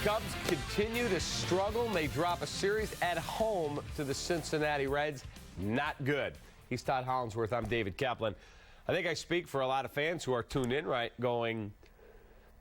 Cubs continue to struggle. They drop a series at home to the Cincinnati Reds. Not good. He's Todd Hollingsworth. I'm David Kaplan. I think I speak for a lot of fans who are tuned in right going,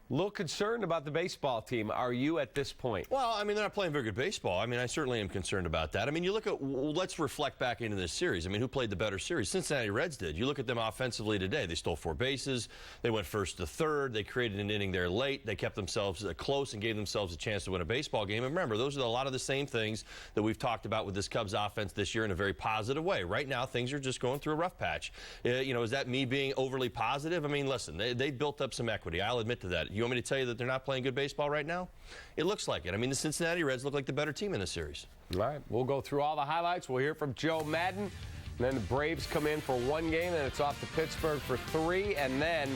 a little concerned about the baseball team. Are you at this point? Well, I mean, they're not playing very good baseball. I mean, I certainly am concerned about that. I mean, you look at, let's reflect back into this series. I mean, who played the better series? Cincinnati Reds did. You look at them offensively today. They stole 4 bases. They went first to third. They created an inning there late. They kept themselves close and gave themselves a chance to win a baseball game. And remember, those are a lot of the same things that we've talked about with this Cubs offense this year in a very positive way. Right now, things are just going through a rough patch. You know, is that me being overly positive? I mean, listen, they built up some equity. I'll admit to that. You want me to tell you that they're not playing good baseball right now? It looks like it. I mean, the Cincinnati Reds look like the better team in this series. All right, we'll go through all the highlights. We'll hear from Joe Madden. And then the Braves come in for 1 game, and it's off to Pittsburgh for 3. And then,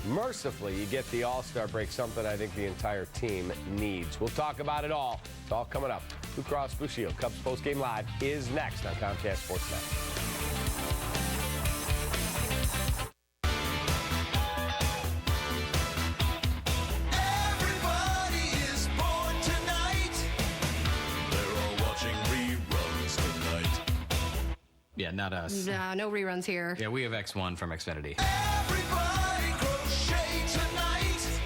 mercifully, you get the All-Star break, something I think the entire team needs. We'll talk about it all. It's all coming up. Blue Cross Blue Shield Cubs Postgame Live is next on Comcast Sportsnet. Yeah, not us. Nah, no reruns here. Yeah, we have X1 from Xfinity. Everybody crochet tonight.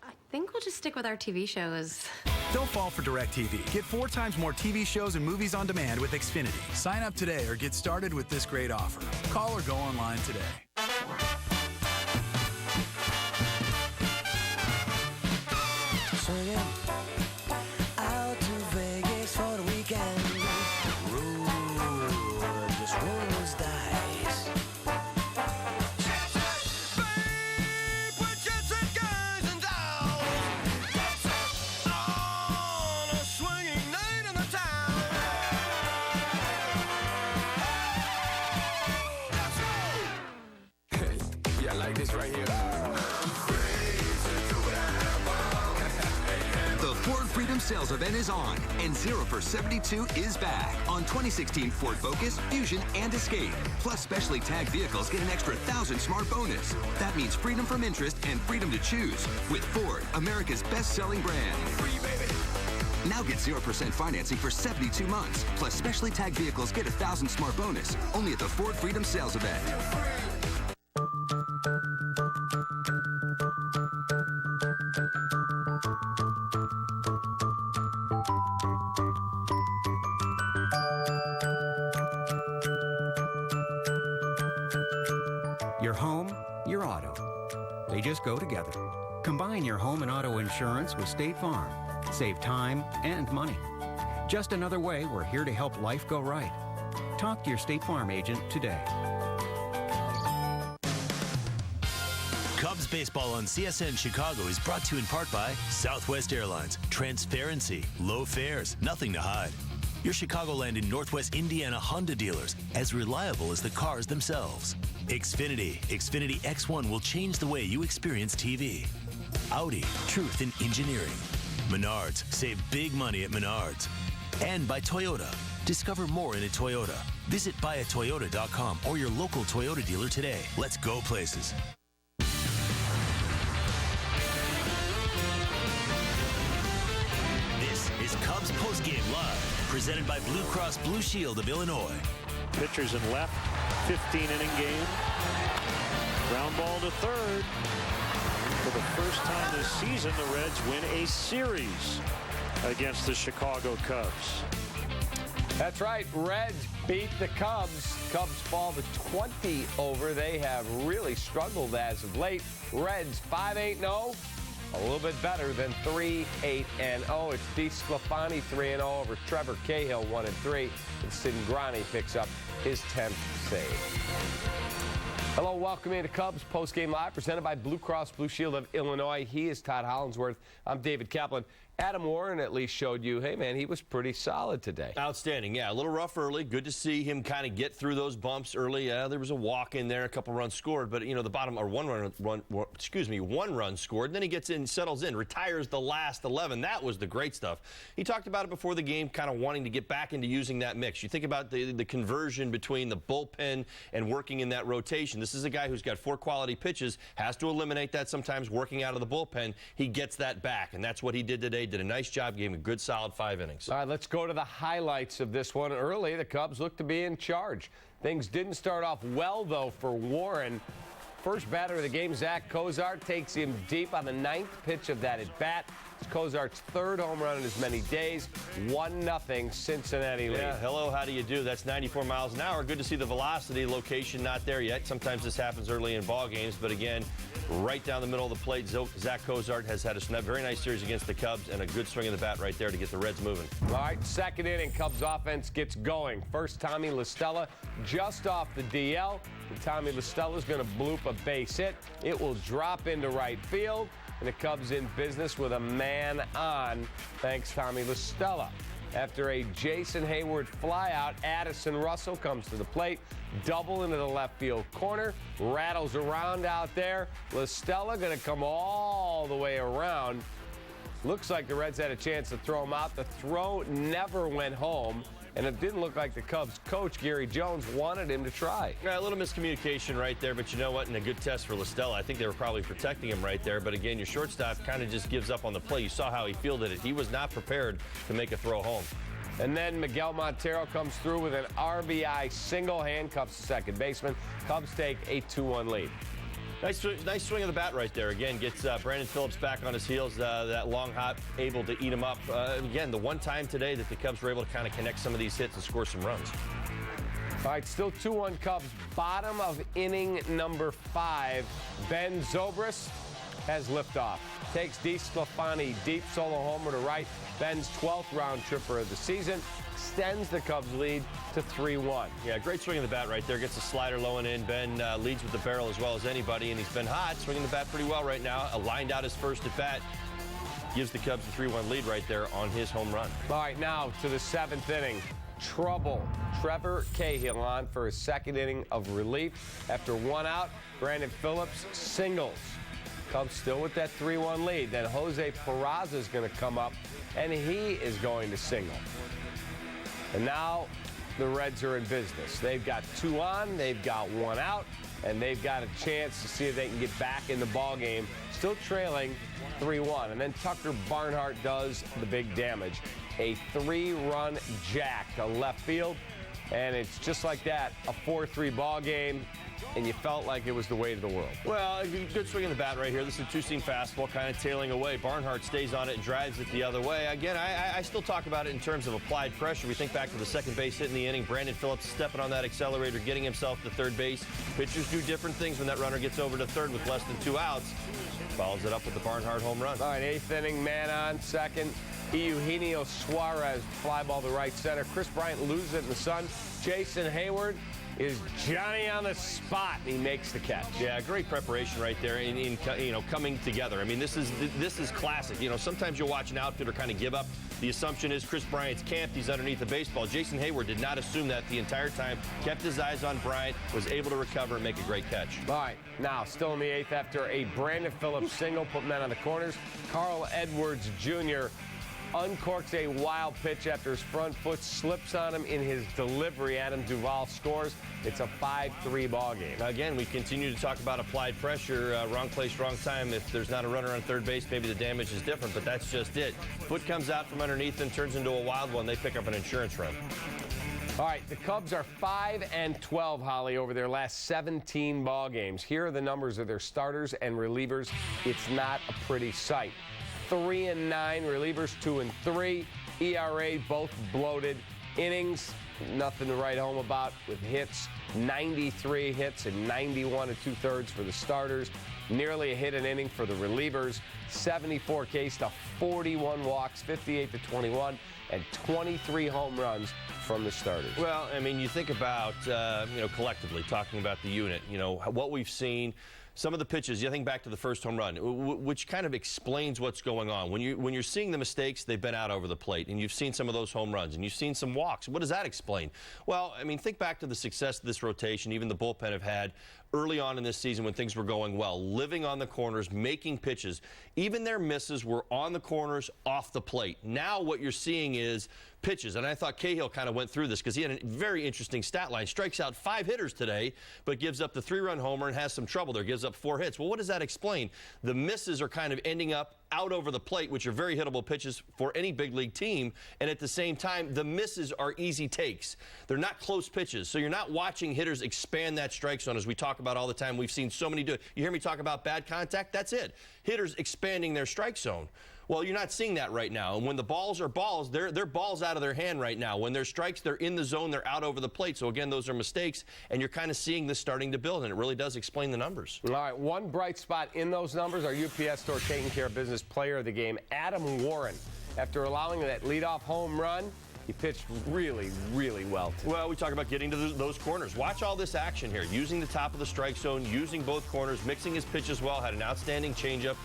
I think we'll just stick with our TV shows. Don't fall for DirecTV. Get 4 times more TV shows and movies on demand with Xfinity. Sign up today or get started with this great offer. Call or go online today. So yeah, out to Vegas for the weekend. Sales event is on, and 0 for 72 is back on 2016 Ford Focus, Fusion, and Escape. Plus, specially tagged vehicles get an extra 1,000 smart bonus. That means freedom from interest and freedom to choose with Ford, America's best-selling brand. Free, baby. Now get 0% financing for 72 months. Plus, specially tagged vehicles get 1,000 smart bonus. Only at the Ford Freedom Sales event. Your home, your auto. They just go together. Combine your home and auto insurance with State Farm. Save time and money. Just another way we're here to help life go right. Talk to your State Farm agent today. Cubs baseball on CSN Chicago is brought to you in part by Southwest Airlines. Transparency, low fares, nothing to hide. Your Chicagoland and Northwest Indiana Honda dealers, as reliable as the cars themselves. Xfinity X1 will change the way you experience TV. Audi, truth in engineering. Menards, save big money at Menards. And by Toyota, discover more in a Toyota. Visit buyatoyota.com or your local Toyota dealer today. Let's go places. This is Cubs Postgame Live, presented by Blue Cross Blue Shield of Illinois. Pitchers in left, 15-inning game. Ground ball to third. For the first time this season, the Reds win a series against the Chicago Cubs. That's right. Reds beat the Cubs. Cubs fall to 20 over. They have really struggled as of late. Reds 5-8-0. A little bit better than 3-8-0. It's DeSclafani 3-0 over Trevor Cahill 1-3. And Cingrani picks up his 10th save. Hello, welcome into Cubs Postgame Live, presented by Blue Cross Blue Shield of Illinois. He is Todd Hollingsworth. I'm David Kaplan. Adam Warren at least showed you, hey, man, he was pretty solid today. Outstanding, yeah. A little rough early. Good to see him kind of get through those bumps early. There was a walk in there, a couple runs scored, but, you know, the bottom, or one run scored. And then he gets in, settles in, retires the last 11. That was the great stuff. He talked about it before the game, kind of wanting to get back into using that mix. You think about the conversion between the bullpen and working in that rotation. This is a guy who's got 4 quality pitches, has to eliminate that sometimes working out of the bullpen. He gets that back, and that's what he did today. Did a nice job, gave him a good solid 5 innings. All right, let's go to the highlights of this one. Early, the Cubs looked to be in charge. Things didn't start off well, though, for Warren. First batter of the game, Zach Cozart, takes him deep on the 9th pitch of that at-bat. It's Cozart's 3rd home run in as many days. 1-0 Cincinnati lead. Yeah, hello, how do you do? That's 94 miles an hour. Good to see the velocity. Location not there yet. Sometimes this happens early in ball games, but again, right down the middle of the plate, Zach Cozart has had a very nice series against the Cubs and a good swing of the bat right there to get the Reds moving. All right, 2nd inning, Cubs offense gets going. First, Tommy La Stella just off the DL. And Tommy La Stella's going to bloop a base hit. It will drop into right field. And the Cubs in business with a man on. Thanks, Tommy La Stella. After a Jason Hayward flyout, Addison Russell comes to the plate. Double into the left field corner. Rattles around out there. La Stella going to come all the way around. Looks like the Reds had a chance to throw him out. The throw never went home. And it didn't look like the Cubs coach, Gary Jones, wanted him to try. Yeah, a little miscommunication right there, but you know what? And a good test for La Stella. I think they were probably protecting him right there. But again, your shortstop kind of just gives up on the play. You saw how he fielded it. He was not prepared to make a throw home. And then Miguel Montero comes through with an RBI single, handcuffs the second baseman. Cubs take a 2-1 lead. Nice swing of the bat right there. Again, gets Brandon Phillips back on his heels. That long hop able to eat him up. Again, the one time today that the Cubs were able to kind of connect some of these hits and score some runs. All right, still 2-1 Cubs. Bottom of inning number 5. Ben Zobrist has liftoff. Takes DeSclafani deep solo homer to right. Ben's 12th round tripper of the season. Extends the Cubs lead to 3-1. Yeah, great swing of the bat right there. Gets the slider low and in. Ben leads with the barrel as well as anybody, and he's been hot, swinging the bat pretty well right now. Lined out his first at bat. Gives the Cubs a 3-1 lead right there on his home run. All right, now to the 7th inning. Trouble. Trevor Cahill on for his 2nd inning of relief. After 1 out, Brandon Phillips singles. Cubs still with that 3-1 lead. Then Jose Peraza is going to come up, and he is going to single. And now the Reds are in business. They've got 2 on, they've got 1 out, and they've got a chance to see if they can get back in the ball game. Still trailing 3-1. And then Tucker Barnhart does the big damage. A 3-run jack to left field, and it's just like that, a 4-3 ball game. And you felt like it was the way to the world. Well, good swing in the bat right here. This is a 2-seam fastball kind of tailing away. Barnhart stays on it and drives it the other way. Again, I still talk about it in terms of applied pressure. We think back to the second base hit in the inning. Brandon Phillips stepping on that accelerator, getting himself to third base. Pitchers do different things when that runner gets over to third with less than 2 outs. Follows it up with the Barnhart home run. All right, 8th inning, man on second. Eugenio Suarez fly ball to right center. Chris Bryant loses it in the sun. Jason Hayward is Johnny on the spot, and he makes the catch. Yeah, great preparation right there in coming together. I mean, this is classic. You know, sometimes you'll watch an outfielder kind of give up. The assumption is Chris Bryant's camped. He's underneath the baseball. Jason Hayward did not assume that the entire time. Kept his eyes on Bryant, was able to recover and make a great catch. All right, now still in the 8th after a Brandon Phillips single, put men on the corners. Carl Edwards Jr. uncorks a wild pitch after his front foot slips on him in his delivery. Adam Duvall scores. It's a 5-3 ball game. Again, we continue to talk about applied pressure. Wrong place, wrong time. If there's not a runner on third base, maybe the damage is different, but that's just it. Foot comes out from underneath and turns into a wild one. They pick up an insurance run. All right, the Cubs are 5-12, Holly, over their last 17 ball games. Here are the numbers of their starters and relievers. It's not a pretty sight. 3-9 relievers, 2-3. ERA both bloated. Innings, nothing to write home about with hits. 93 hits and 91 2/3 for the starters. Nearly a hit an inning for the relievers. 74 Ks to 41 walks, 58-21, and 23 home runs from the starters. Well, I mean, you think about, collectively talking about the unit, what we've seen. some of the pitches, you think back to the first home run, which kind of explains what's going on. When you're seeing the mistakes, they've been out over the plate, and you've seen some of those home runs, and you've seen some walks. What does that explain? Well, I mean, think back to the success of this rotation, even the bullpen have had early on in this season when things were going well, living on the corners, making pitches. Even their misses were on the corners, off the plate. Now what you're seeing is pitches, and I thought Cahill kind of went through this because he had a very interesting stat line. Strikes out 5 hitters today, but gives up the 3-run homer and has some trouble there, gives up 4 hits. Well, what does that explain? The misses are kind of ending up out over the plate, which are very hittable pitches for any big league team, and at the same time, the misses are easy takes. They're not close pitches, so you're not watching hitters expand that strike zone as we talk about all the time. We've seen so many do it. You hear me talk about bad contact? That's it. Hitters expanding their strike zone. Well, you're not seeing that right now. And when the balls are balls, they're balls out of their hand right now. When they're strikes, they're in the zone, they're out over the plate. So, again, those are mistakes, and you're kind of seeing this starting to build, and it really does explain the numbers. All right, one bright spot in those numbers, our UPS Store Taking Care of Business player of the game, Adam Warren. After allowing that leadoff home run, he pitched really, really well today. Well, we talk about getting to those corners. Watch all this action here. Using the top of the strike zone, using both corners, mixing his pitches well, had an outstanding changeup.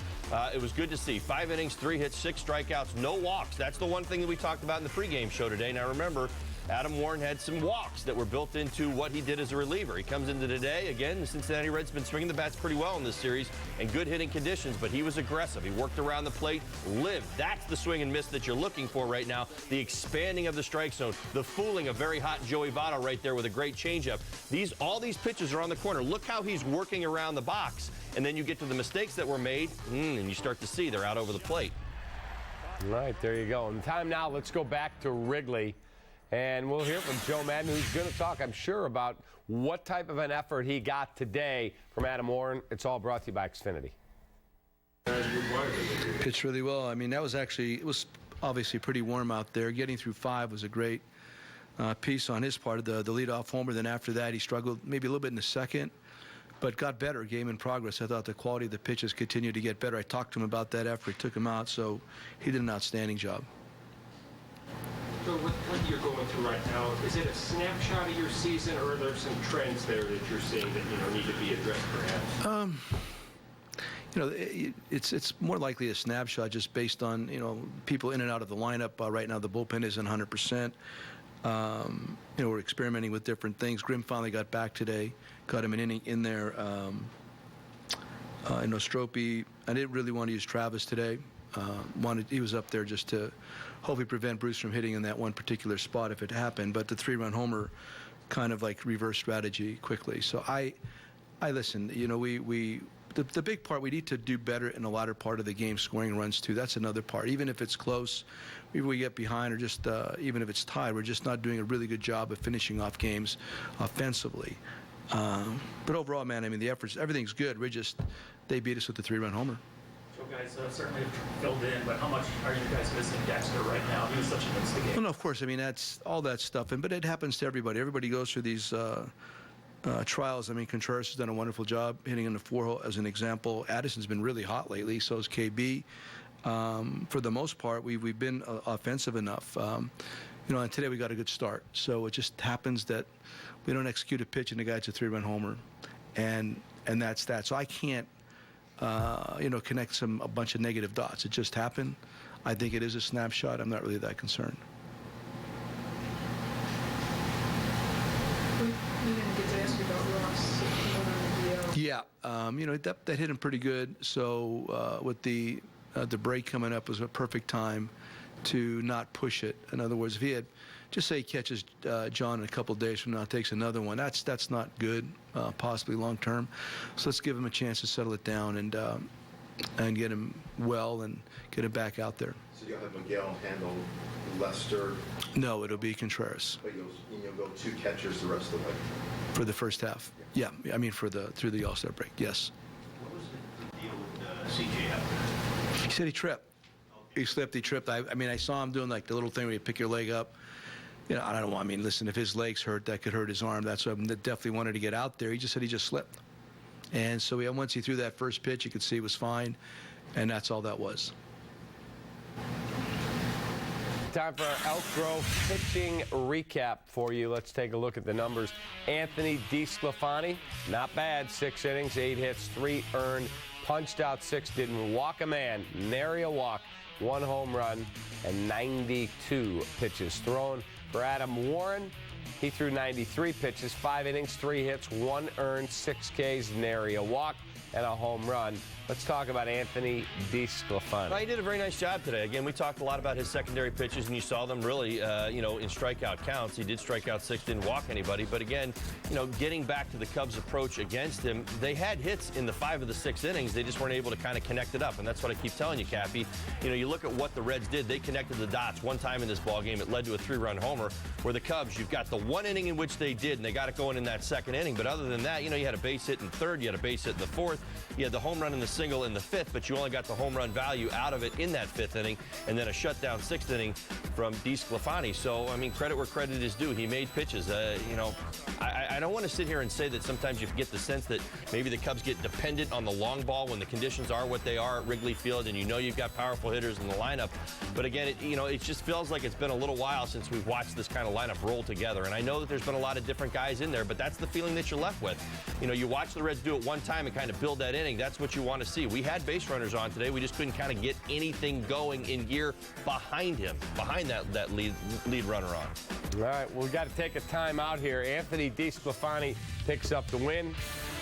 It was good to see. 5 innings, 3 hits, 6 strikeouts, no walks. That's the one thing that we talked about in the pregame show today. Now, remember, Adam Warren had some walks that were built into what he did as a reliever. He comes into today, again, the Cincinnati Reds been swinging the bats pretty well in this series and good hitting conditions, but he was aggressive. He worked around the plate, lived. That's the swing and miss that you're looking for right now, the expanding of the strike zone, the fooling of very hot Joey Votto right there with a great changeup. All these pitches are on the corner. Look how he's working around the box, and then you get to the mistakes that were made, and you start to see they're out over the plate. All right, there you go. And time now, let's go back to Wrigley. And we'll hear from Joe Madden, who's going to talk, I'm sure, about what type of an effort he got today from Adam Warren. It's all brought to you by Xfinity. Pitched really well. I mean, it was obviously pretty warm out there. Getting through 5 was a great piece on his part of the leadoff homer. Then after that, he struggled maybe a little bit in the second, but got better, game in progress. I thought the quality of the pitches continued to get better. I talked to him about that after he took him out, so he did an outstanding job. So what you're going through right now, is it a snapshot of your season, or are there some trends there that you're seeing that need to be addressed, perhaps? It's more likely a snapshot just based on people in and out of the lineup. Right now, the bullpen isn't 100%. We're experimenting with different things. Grimm finally got back today, got him an inning in there. Nostropi, I didn't really want to use Travis today. He was up there just to hopefully prevent Bruce from hitting in that one particular spot if it happened. But the 3-run homer kind of like reverse strategy quickly. So I listen. The big part, we need to do better in the latter part of the game, scoring runs too. That's another part. Even if it's close, maybe we get behind, or just even if it's tied, we're just not doing a really good job of finishing off games offensively. But overall, man, I mean, the efforts, everything's good. They beat us with the 3-run homer. So guys certainly filled in, but how much are you guys missing Dexter right now? He was such an instigator. Well, no, of course. I mean, that's all that stuff. But it happens to everybody. Everybody goes through these trials. I mean, Contreras has done a wonderful job hitting in the 4-hole as an example. Addison's been really hot lately. So has KB. For the most part, we've been offensive enough. And today we got a good start. So it just happens that we don't execute a pitch and the guy's a 3-run homer, and that's that. So I can't connect a bunch of negative dots. It just happened. I think it is a snapshot. I'm not really that concerned. We didn't get to ask you about Ross. Yeah, that hit him pretty good. So with the break coming up was a perfect time to not push it. In other words, if he had, just say he catches John in a couple of days from now, takes another one, that's not good, possibly long term. So let's give him a chance to settle it down and get him well and get him back out there. So you'll have Miguel handle Lester? No, it'll be Contreras. But you'll go 2 catchers the rest of the way? For the first half. Yeah, I mean through the All-Star break, yes. What was the deal with CJ after? He said he tripped. He slipped, he tripped. I mean, I saw him doing like the little thing where you pick your leg up. I don't know. I mean, listen, if his legs hurt, that could hurt his arm. That's why I definitely wanted to get out there. He just said he just slipped. And so once he threw that first pitch, you could see it was fine. And that's all that was. Time for our Elk Grove pitching recap for you. Let's take a look at the numbers. Anthony DeSclafani, not bad. 6 innings, 8 hits, 3 earned, punched out 6, didn't walk a man, nary a walk, 1 home run, and 92 pitches thrown. For Adam Warren, he threw 93 pitches, 5 innings, 3 hits, 1 earned, 6 Ks, nary a walk, and a home run. Let's talk about Anthony DeSclafani. Well, he did a very nice job today. Again, we talked a lot about his secondary pitches, and you saw them really, in strikeout counts. He did strike out 6, didn't walk anybody. But again, getting back to the Cubs' approach against him, they had hits in the 5 of the 6 innings. They just weren't able to kind of connect it up, and that's what I keep telling you, Cappy. You look at what the Reds did. They connected the dots one time in this ballgame. It led to a 3-run homer. Where the Cubs, you've got the 1 inning in which they did, and they got it going in that 2nd inning. But other than that, you had a base hit in 3rd, you had a base hit in the 4th, you had the home run and the single in the 5th, but you only got the home run value out of it in that 5th inning, and then a shutdown 6th inning from DeSclafani. So, credit where credit is due. He made pitches. I don't want to sit here and say that sometimes you get the sense that maybe the Cubs get dependent on the long ball when the conditions are what they are at Wrigley Field, and you've got powerful hitters in the lineup. But again, it just feels like it's been a little while since we've watched this kind of lineup roll together. And I know that there's been a lot of different guys in there, but that's the feeling that you're left with. You watch the Reds do it one time and kind of build that inning. That's what you want to see. We had base runners on today. We just couldn't kind of get anything going in gear behind him, behind that lead runner on. All right, well, we've got to take a time out here. Anthony DeSclafani picks up the win.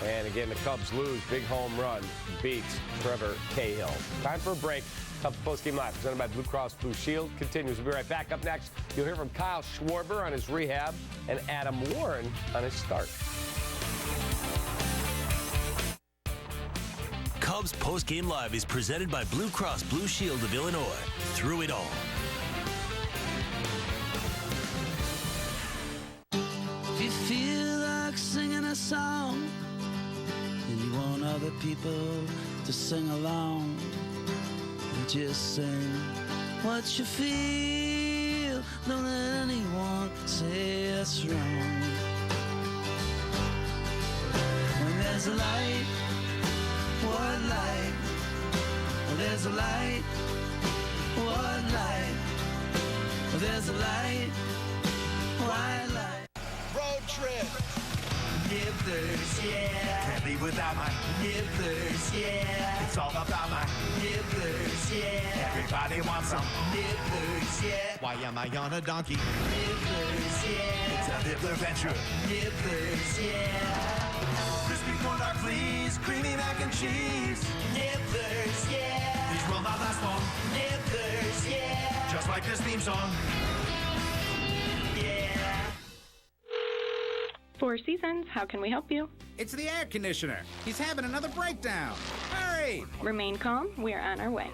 And again, the Cubs lose. Big home run beats Trevor Cahill. Time for a break. Cubs Postgame Live, presented by Blue Cross Blue Shield, continues. We'll be right back. Up next, you'll hear from Kyle Schwarber on his rehab and Adam Warren on his start. Cubs Postgame Live is presented by Blue Cross Blue Shield of Illinois. Through it all. If you feel like singing a song and you want other people to sing along, just sing what you feel. Don't let anyone say it's wrong. When there's a light, what light? When there's a light, what light? When there's a light, why light? Road trip. Nippers, yeah. Can't be without my nippers, yeah. It's all about my nippers, yeah. Everybody wants some nippers, yeah. Why am I on a donkey? Nippers, yeah. It's a nibbler venture. Nippers, yeah. Crispy corn dog, please. Creamy mac and cheese. Nippers, yeah. These will not last long. Nippers, yeah. Just like this theme song. Yeah. Four Seasons, how can we help you? It's the air conditioner. He's having another breakdown. Hurry! Remain calm. We are on our way.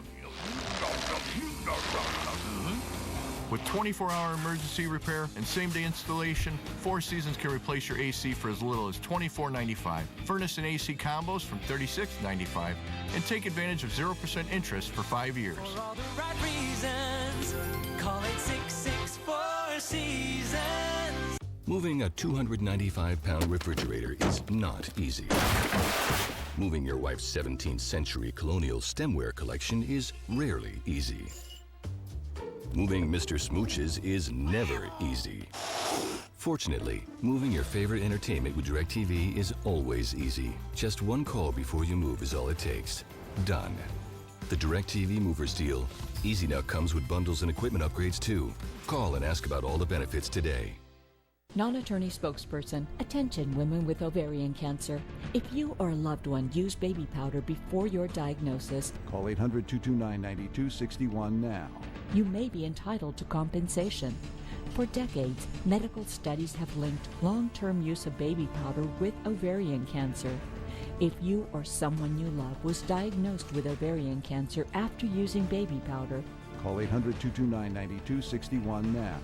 With 24-hour emergency repair and same-day installation, Four Seasons can replace your AC for as little as $24.95. Furnace and AC combos from $36.95. And take advantage of 0% interest for 5 years. For all the right reasons, call it 664 Seasons. Moving a 295-pound refrigerator is not easy. Moving your wife's 17th century colonial stemware collection is rarely easy. Moving Mr. Smooches is never easy. Fortunately, moving your favorite entertainment with DirecTV is always easy. Just one call before you move is all it takes. Done. The DirecTV Movers deal. Easy now comes with bundles and equipment upgrades too. Call and ask about all the benefits today. Non-attorney spokesperson. Attention women with ovarian cancer. If you or a loved one use baby powder before your diagnosis, call 800-229-9261 now. You may be entitled to compensation. For decades, medical studies have linked long-term use of baby powder with ovarian cancer. If you or someone you love was diagnosed with ovarian cancer after using baby powder, call 800-229-9261 now.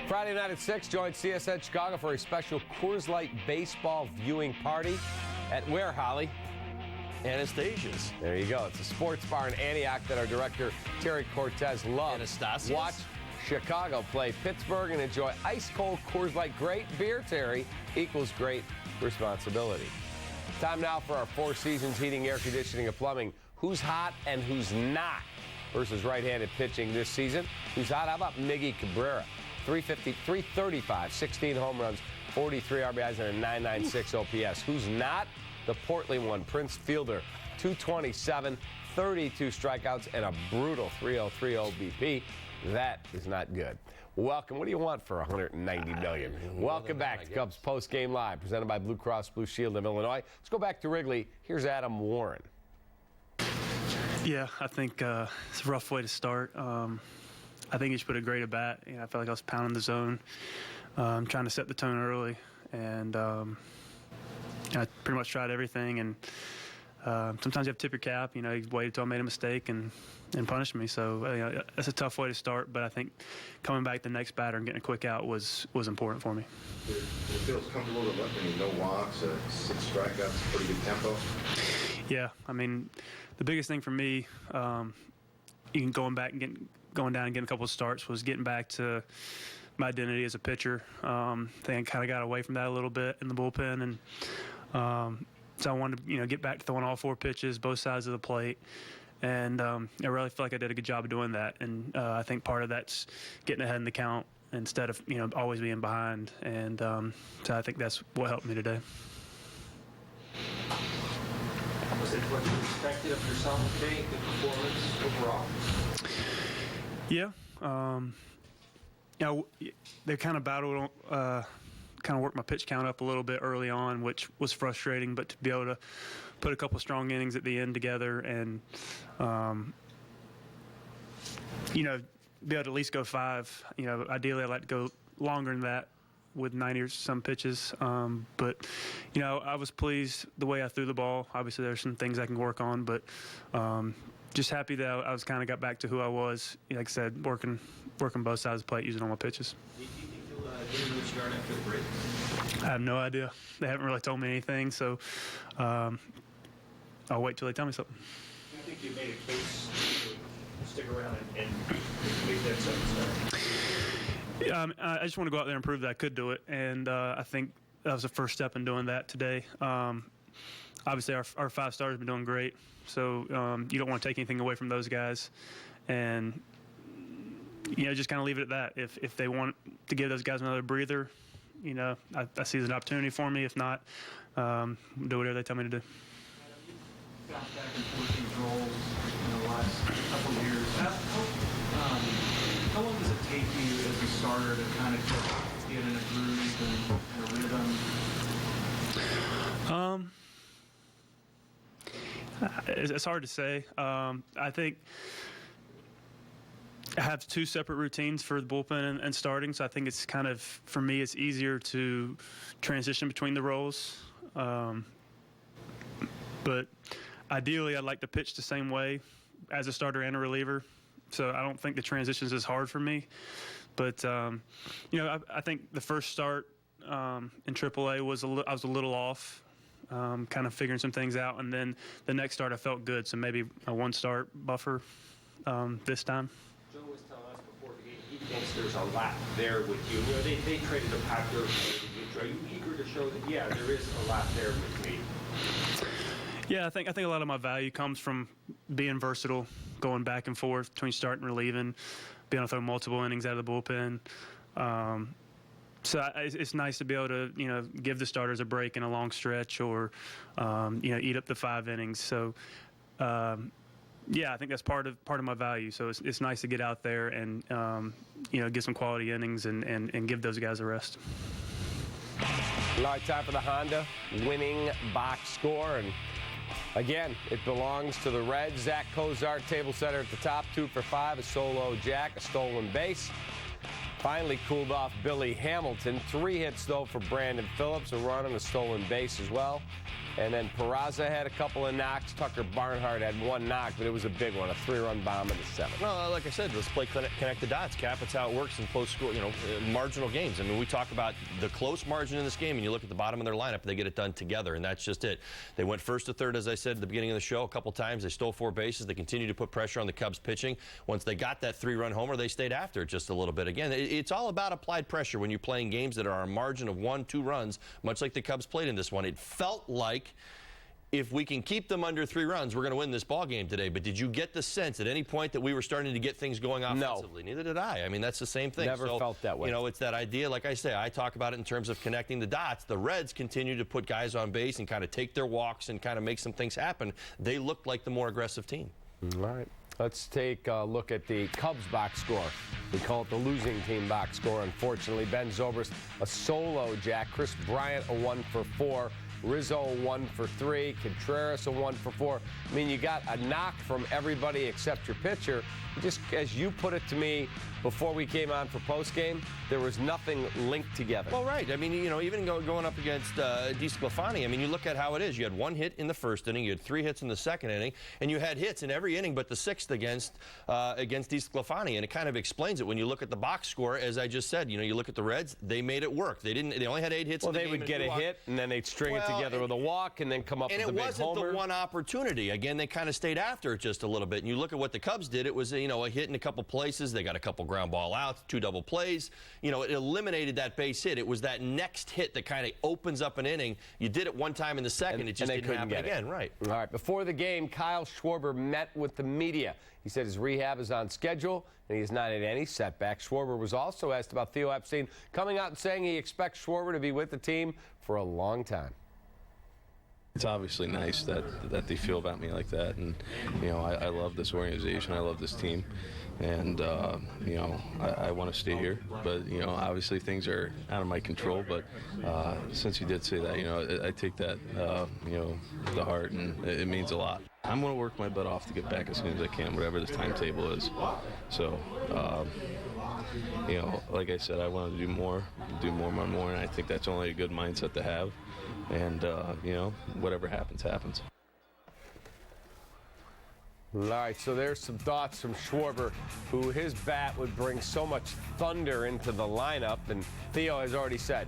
Friday night at 6, join CSN Chicago for a special Coors Light baseball viewing party at where, Holly? Anastasia's. There you go. It's a sports bar in Antioch that our director, Terry Cortez, loves. Anastasia's? Watch Chicago play Pittsburgh and enjoy ice-cold Coors Light. Great beer, Terry, equals great responsibility. Time now for our Four Seasons Heating, Air Conditioning, and Plumbing. Who's hot and who's not versus right-handed pitching this season? Who's hot? How about Miggy Cabrera? 350, 335, 16 home runs, 43 RBIs, and a 996 OPS. Who's not? The portly one, Prince Fielder, 227, 32 strikeouts, and a brutal 303 OBP. That is not good. Welcome. What do you want for $190 million? Welcome back to Cubs Postgame Live, presented by Blue Cross Blue Shield of Illinois. Let's go back to Wrigley. Here's Adam Warren. Yeah, I think it's a rough way to start. I think he just put a great at bat. I felt like I was pounding the zone, trying to set the tone early, and I pretty much tried everything. And sometimes you have to tip your cap. He waited till I made a mistake and punished me. So that's a tough way to start. But I think coming back the next batter and getting a quick out was important for me. It feels comfortable to look. No walks, 6 strikeouts, pretty good tempo. Yeah, I mean, the biggest thing for me, even going down and getting a couple of starts, was getting back to my identity as a pitcher. I think I kind of got away from that a little bit in the bullpen, and so I wanted to get back to throwing all 4 pitches, both sides of the plate, and I really feel like I did a good job of doing that. And I think part of that's getting ahead in the count instead of always being behind, and so I think that's what helped me today. Was it what you expected of yourself today, the performance overall? Yeah. They kind of battled, kind of worked my pitch count up a little bit early on, which was frustrating, but to be able to put a couple strong innings at the end together and, be able to at least go 5. Ideally I'd like to go longer than that with 90 or some pitches. But I was pleased the way I threw the ball. Obviously there's some things I can work on, but just happy that I was kind of got back to who I was. Like I said, working both sides of the plate, using all my pitches. Do you think you'll get a new start after the break? I have no idea. They haven't really told me anything, so I'll wait till they tell me something. Do you think you made a case to stick around and make that second start? Yeah, I just want to go out there and prove that I could do it, and I think that was the first step in doing that today. Obviously, our 5 starters have been doing great, so you don't want to take anything away from those guys, and just kind of leave it at that. If they want to give those guys another breather, I see it as an opportunity for me. If not, do whatever they tell me to do. Bounced back and forth these roles in the last couple of years. How long does it take you as a starter to kind of get in a groove and a rhythm? It's hard to say. I think I have 2 separate routines for the bullpen and starting, so I think it's kind of, for me, it's easier to transition between the roles. But ideally, I'd like to pitch the same way as a starter and a reliever. So I don't think the transitions is hard for me. But, I think the first start in AAA I was a little off, kind of figuring some things out. And then the next start I felt good, so maybe a 1-start buffer this time. Joe was telling us before the game he thinks there's a lot there with you. They traded a popular player. Are you eager to show that, yeah, there is a lot there with me? Yeah, I think a lot of my value comes from being versatile, going back and forth between starting and relieving, being able to throw multiple innings out of the bullpen. So it's nice to be able to, give the starters a break in a long stretch or, eat up the 5 innings. So, I think that's part of my value. So it's nice to get out there and, get some quality innings and give those guys a rest. All right, time for the Honda winning box score. And again, it belongs to the Reds. Zach Cozart, table setter at the top, 2 for 5, a solo jack, a stolen base. Finally cooled off Billy Hamilton. 3 hits, though, for Brandon Phillips, a run and a stolen base as well. And then Peraza had a couple of knocks. Tucker Barnhart had 1 knock, but it was a big one, a 3-run bomb in the 7th. No, like I said, let's play connect the dots, Cap. It's how it works in close score, marginal games. I mean, we talk about the close margin in this game, and you look at the bottom of their lineup, they get it done together, and that's just it. They went 1st to 3rd, as I said at the beginning of the show, a couple times. They stole 4 bases. They continued to put pressure on the Cubs pitching. Once they got that 3-run homer, they stayed after it just a little bit. Again, it's all about applied pressure when you're playing games that are a margin of 1-2 runs, much like the Cubs played in this one. It felt like if we can keep them under 3 runs, we're going to win this ball game today. But did you get the sense at any point that we were starting to get things going offensively? No. Neither did I. I mean, that's the same thing. Never felt that way. You know, it's that idea, like I say, I talk about it in terms of connecting the dots. The Reds continue to put guys on base and kind of take their walks and kind of make some things happen. They look like the more aggressive team. All right. Let's take a look at the Cubs box score. We call it the losing team box score, unfortunately. Ben Zobrist, a solo jack. Chris Bryant, a 1 for 4. Rizzo, 1 for 3. Contreras, a 1 for 4. I mean, you got a knock from everybody except your pitcher. Just as you put it to me before we came on for postgame, there was nothing linked together. Well, right. I mean, you know, even going up against DeSclafani, I mean, you look at how it is. You had 1 hit in the first inning, you had 3 hits in the second inning, and you had hits in every inning but the 6th against DeSclafani, and it kind of explains it when you look at the box score. As I just said, you know, you look at the Reds, they made it work. They only had 8 hits. Well, in the they game would get a hit, and then they'd string it together with a walk, and then come up with a big homer. And it wasn't the one opportunity. Again, they kind of stayed after it just a little bit. And you look at what the Cubs did. It was, you know, a hit in a couple places. They got a couple ground ball outs, 2 double plays. You know, it eliminated that base hit. It was that next hit that kind of opens up an inning. You did it one time in the second. It just didn't happen again. Right. All right. Before the game, Kyle Schwarber met with the media. He said his rehab is on schedule, and he has not had any setbacks. Schwarber was also asked about Theo Epstein, coming out and saying he expects Schwarber to be with the team for a long time. It's obviously nice that they feel about me like that, and you know, I love this organization, I love this team, and you know, I want to stay here. But you know, obviously things are out of my control. But since you did say that, you know, I take that you know, to heart, and it means a lot. I'm going to work my butt off to get back as soon as I can, whatever the timetable is. So you know, like I said, I want to do more, and I think that's only a good mindset to have. And, you know, whatever happens, happens. All right, so there's some thoughts from Schwarber, who his bat would bring so much thunder into the lineup. And Theo has already said,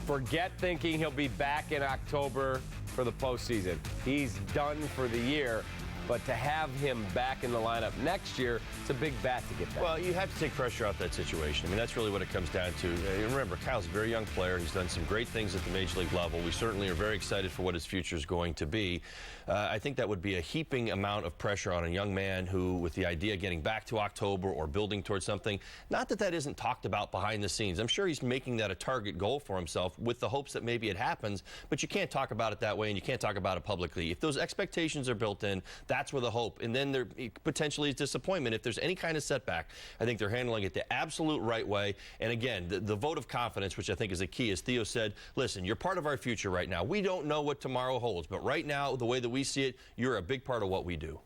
forget thinking he'll be back in October for the postseason. He's done for the year. But to have him back in the lineup next year, it's a big bat to get back. Well, you have to take pressure off that situation. I mean, that's really what it comes down to. Remember, Kyle's a very young player. He's done some great things at the Major League level. We certainly are very excited for what his future is going to be. I think that would be a heaping amount of pressure on a young man who, with the idea of getting back to October or building towards something, not that that isn't talked about behind the scenes. I'm sure he's making that a target goal for himself with the hopes that maybe it happens, but you can't talk about it that way, and you can't talk about it publicly. If those expectations are built in, that's where the hope, and then there potentially is disappointment if there's any kind of setback. I think they're handling it the absolute right way. And again, the vote of confidence, which I think is the key, as Theo said, listen, you're part of our future right now. We don't know what tomorrow holds, but right now, the way that we see it, you're a big part of what we do.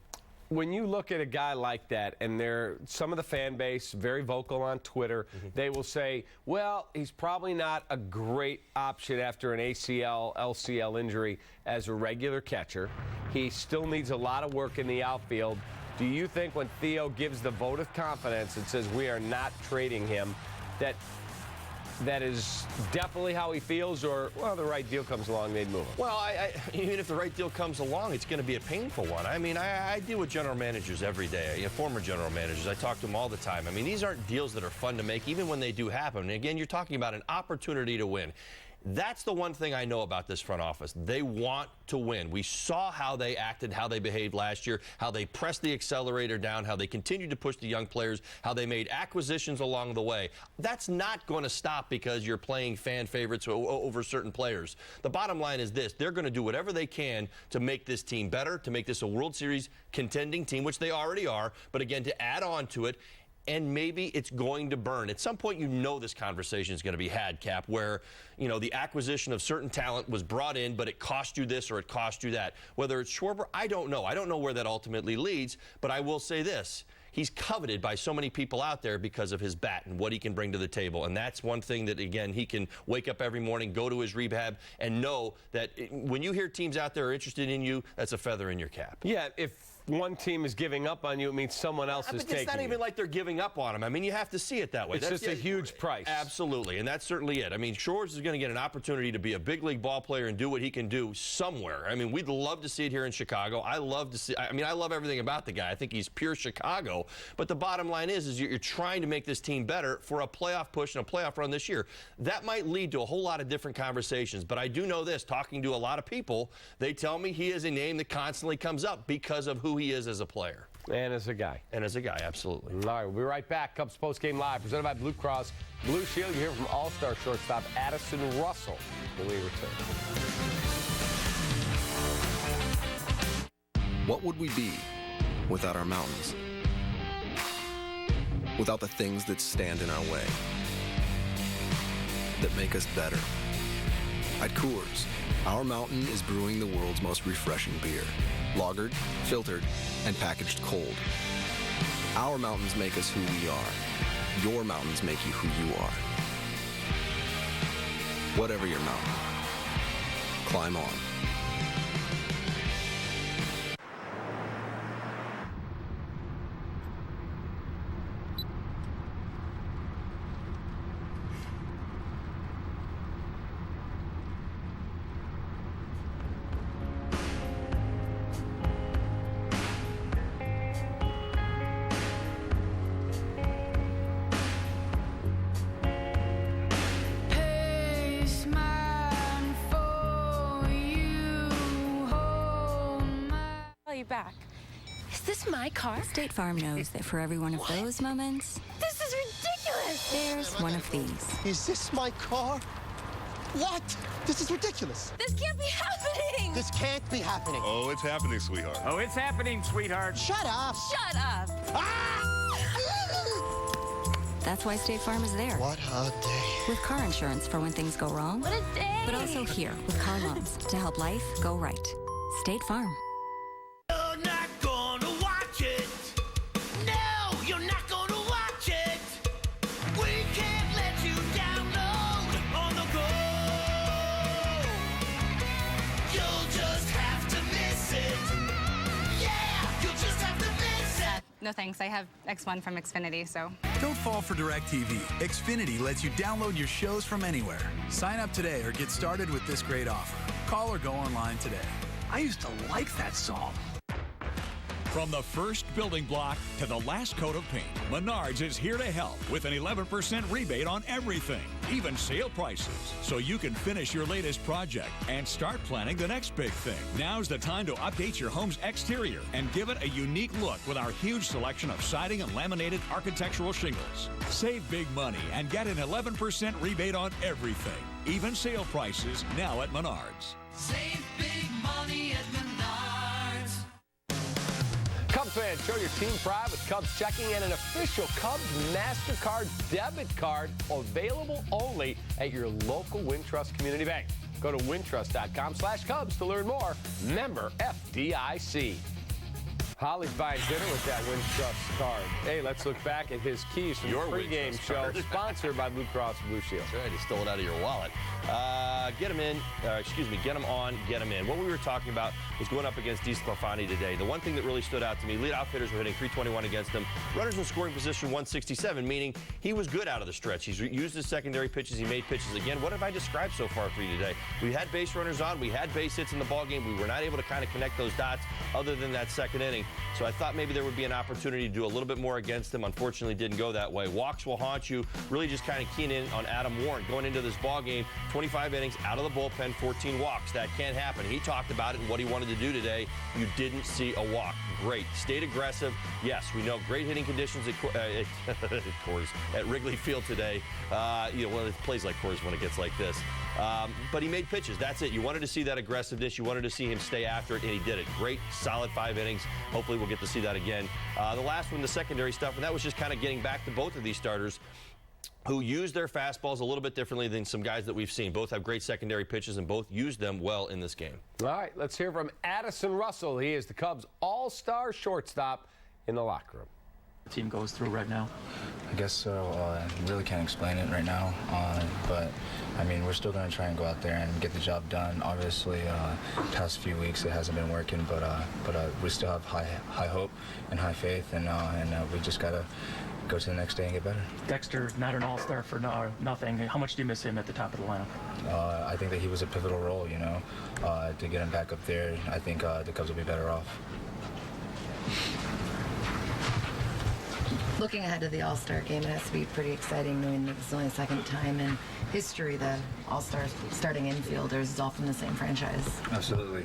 When you look at a guy like that, and some of the fan base, very vocal on Twitter, they will say, well, he's probably not a great option after an ACL, LCL injury as a regular catcher. He still needs a lot of work in the outfield. Do you think when Theo gives the vote of confidence and says we are not trading him, that is definitely how he feels, or, well, the right deal comes along, they'd move him? Well, even if the right deal comes along, it's going to be a painful one. I mean, I deal with general managers every day, you know, former general managers. I talk to them all the time. I mean, these aren't deals that are fun to make, even when they do happen. And again, you're talking about an opportunity to win. That's the one thing I know about this front office. They want to win. We saw how they acted, how they behaved last year, how they pressed the accelerator down, how they continued to push the young players, how they made acquisitions along the way. That's not going to stop because you're playing fan favorites over certain players. The bottom line is this. They're going to do whatever they can to make this team better, to make this a World Series contending team, which they already are, but again, to add on to it. And maybe it's going to burn. At some point, you know this conversation is going to be had, Cap, where, you know, the acquisition of certain talent was brought in, but it cost you this or it cost you that. Whether it's Schwarber, I don't know. I don't know where that ultimately leads, but I will say this. He's coveted by so many people out there because of his bat and what he can bring to the table. And that's one thing that, again, he can wake up every morning, go to his rehab, and know that when you hear teams out there are interested in you, that's a feather in your cap. Yeah, if one team is giving up on you, it means someone else is taking It's not even like they're giving up on him. I mean, you have to see it that way. It's just a huge price. Absolutely, and that's certainly it. I mean, Shores is going to get an opportunity to be a big league ball player and do what he can do somewhere. I mean, we'd love to see it here in Chicago. I love everything about the guy. I think he's pure Chicago. But the bottom line is you're trying to make this team better for a playoff push and a playoff run this year. That might lead to a whole lot of different conversations. But I do know this, talking to a lot of people, they tell me he is a name that constantly comes up because of who he is as a player. And as a guy. And as a guy, absolutely. All right, we'll be right back. Cubs Postgame Live, presented by Blue Cross Blue Shield. You hear from All-Star shortstop Addison Russell when we return. What would we be without our mountains? Without the things that stand in our way, that make us better? At Coors, our mountain is brewing the world's most refreshing beer. Lagered, filtered, and packaged cold. Our mountains make us who we are. Your mountains make you who you are. Whatever your mountain, climb on. Back. Is this my car? State Farm knows that for every one of those moments, This is ridiculous! there's one of these. Is this my car? What? This is ridiculous. This can't be happening! This can't be happening. Oh, it's happening, sweetheart. Oh, it's happening, sweetheart. Shut up. Shut up! That's why State Farm is there. What a day. With car insurance for when things go wrong. What a day! But also here with car loans to help life go right. State Farm. You're not gonna watch it. No, you're not gonna watch it. We can't let you download on the go. You'll just have to miss it. Yeah, you'll just have to miss it. No thanks, I have X1 from Xfinity, so. Don't fall for DirecTV. Xfinity lets you download your shows from anywhere. Sign up today or get started with this great offer. Call or go online today. I used to like that song. From the first building block to the last coat of paint, Menards is here to help with an 11% rebate on everything, even sale prices, so you can finish your latest project and start planning the next big thing. Now's the time to update your home's exterior and give it a unique look with our huge selection of siding and laminated architectural shingles. Save big money and get an 11% rebate on everything, even sale prices now at Menards. Save big money at Menards. Cubs fans, show your team pride with Cubs checking and an official Cubs MasterCard debit card available only at your local Wintrust Community Bank. Go to wintrust.com/Cubs to learn more. Member FDIC. Holly's buying dinner with that Wintrust card. Hey, let's look back at his keys from Your the pregame Wintrust show, card. sponsored by Blue Cross Blue Shield. That's right, he stole it out of your wallet. Get him in, get him on, get him in. What we were talking about was going up against DeSclafani today. The one thing that really stood out to me, lead outfitters were hitting .321 against him. Runners in scoring position 167, meaning he was good out of the stretch. He's used his secondary pitches. He made pitches again. What have I described so far for you today? We had base runners on. We had base hits in the ballgame. We were not able to kind of connect those dots other than that second inning. So I thought maybe there would be an opportunity to do a little bit more against him. Unfortunately, didn't go that way. Walks will haunt you. Really just kind of keying in on Adam Warren. Going into this ballgame, 25 innings, out of the bullpen, 14 walks. That can't happen. He talked about it and what he wanted to do today. You didn't see a walk. Great. Stayed aggressive. Yes, we know great hitting conditions at Coors, at Wrigley Field today. It plays like Coors when it gets like this. But he made pitches. That's it. You wanted to see that aggressiveness. You wanted to see him stay after it, and he did it. Great, solid 5 innings. Hopefully we'll get to see that again. The last one, the secondary stuff, and that was just kind of getting back to both of these starters who use their fastballs a little bit differently than some guys that we've seen. Both have great secondary pitches, and both use them well in this game. All right, let's hear from Addison Russell. He is the Cubs all-star shortstop in the locker room. the team goes through right now? I guess so. Really can't explain it right now, but I mean, we're still going to try and go out there and get the job done. Obviously, past few weeks it hasn't been working, but we still have high hope and high faith, and we just got to go to the next day and get better. Dexter, not an all-star for nothing. How much do you miss him at the top of the lineup? I think that he was a pivotal role, you know, to get him back up there. I think the Cubs will be better off. Looking ahead to the All-Star game, it has to be pretty exciting knowing that it's only the second time in history that All-Star starting infielders is often the same franchise. Absolutely.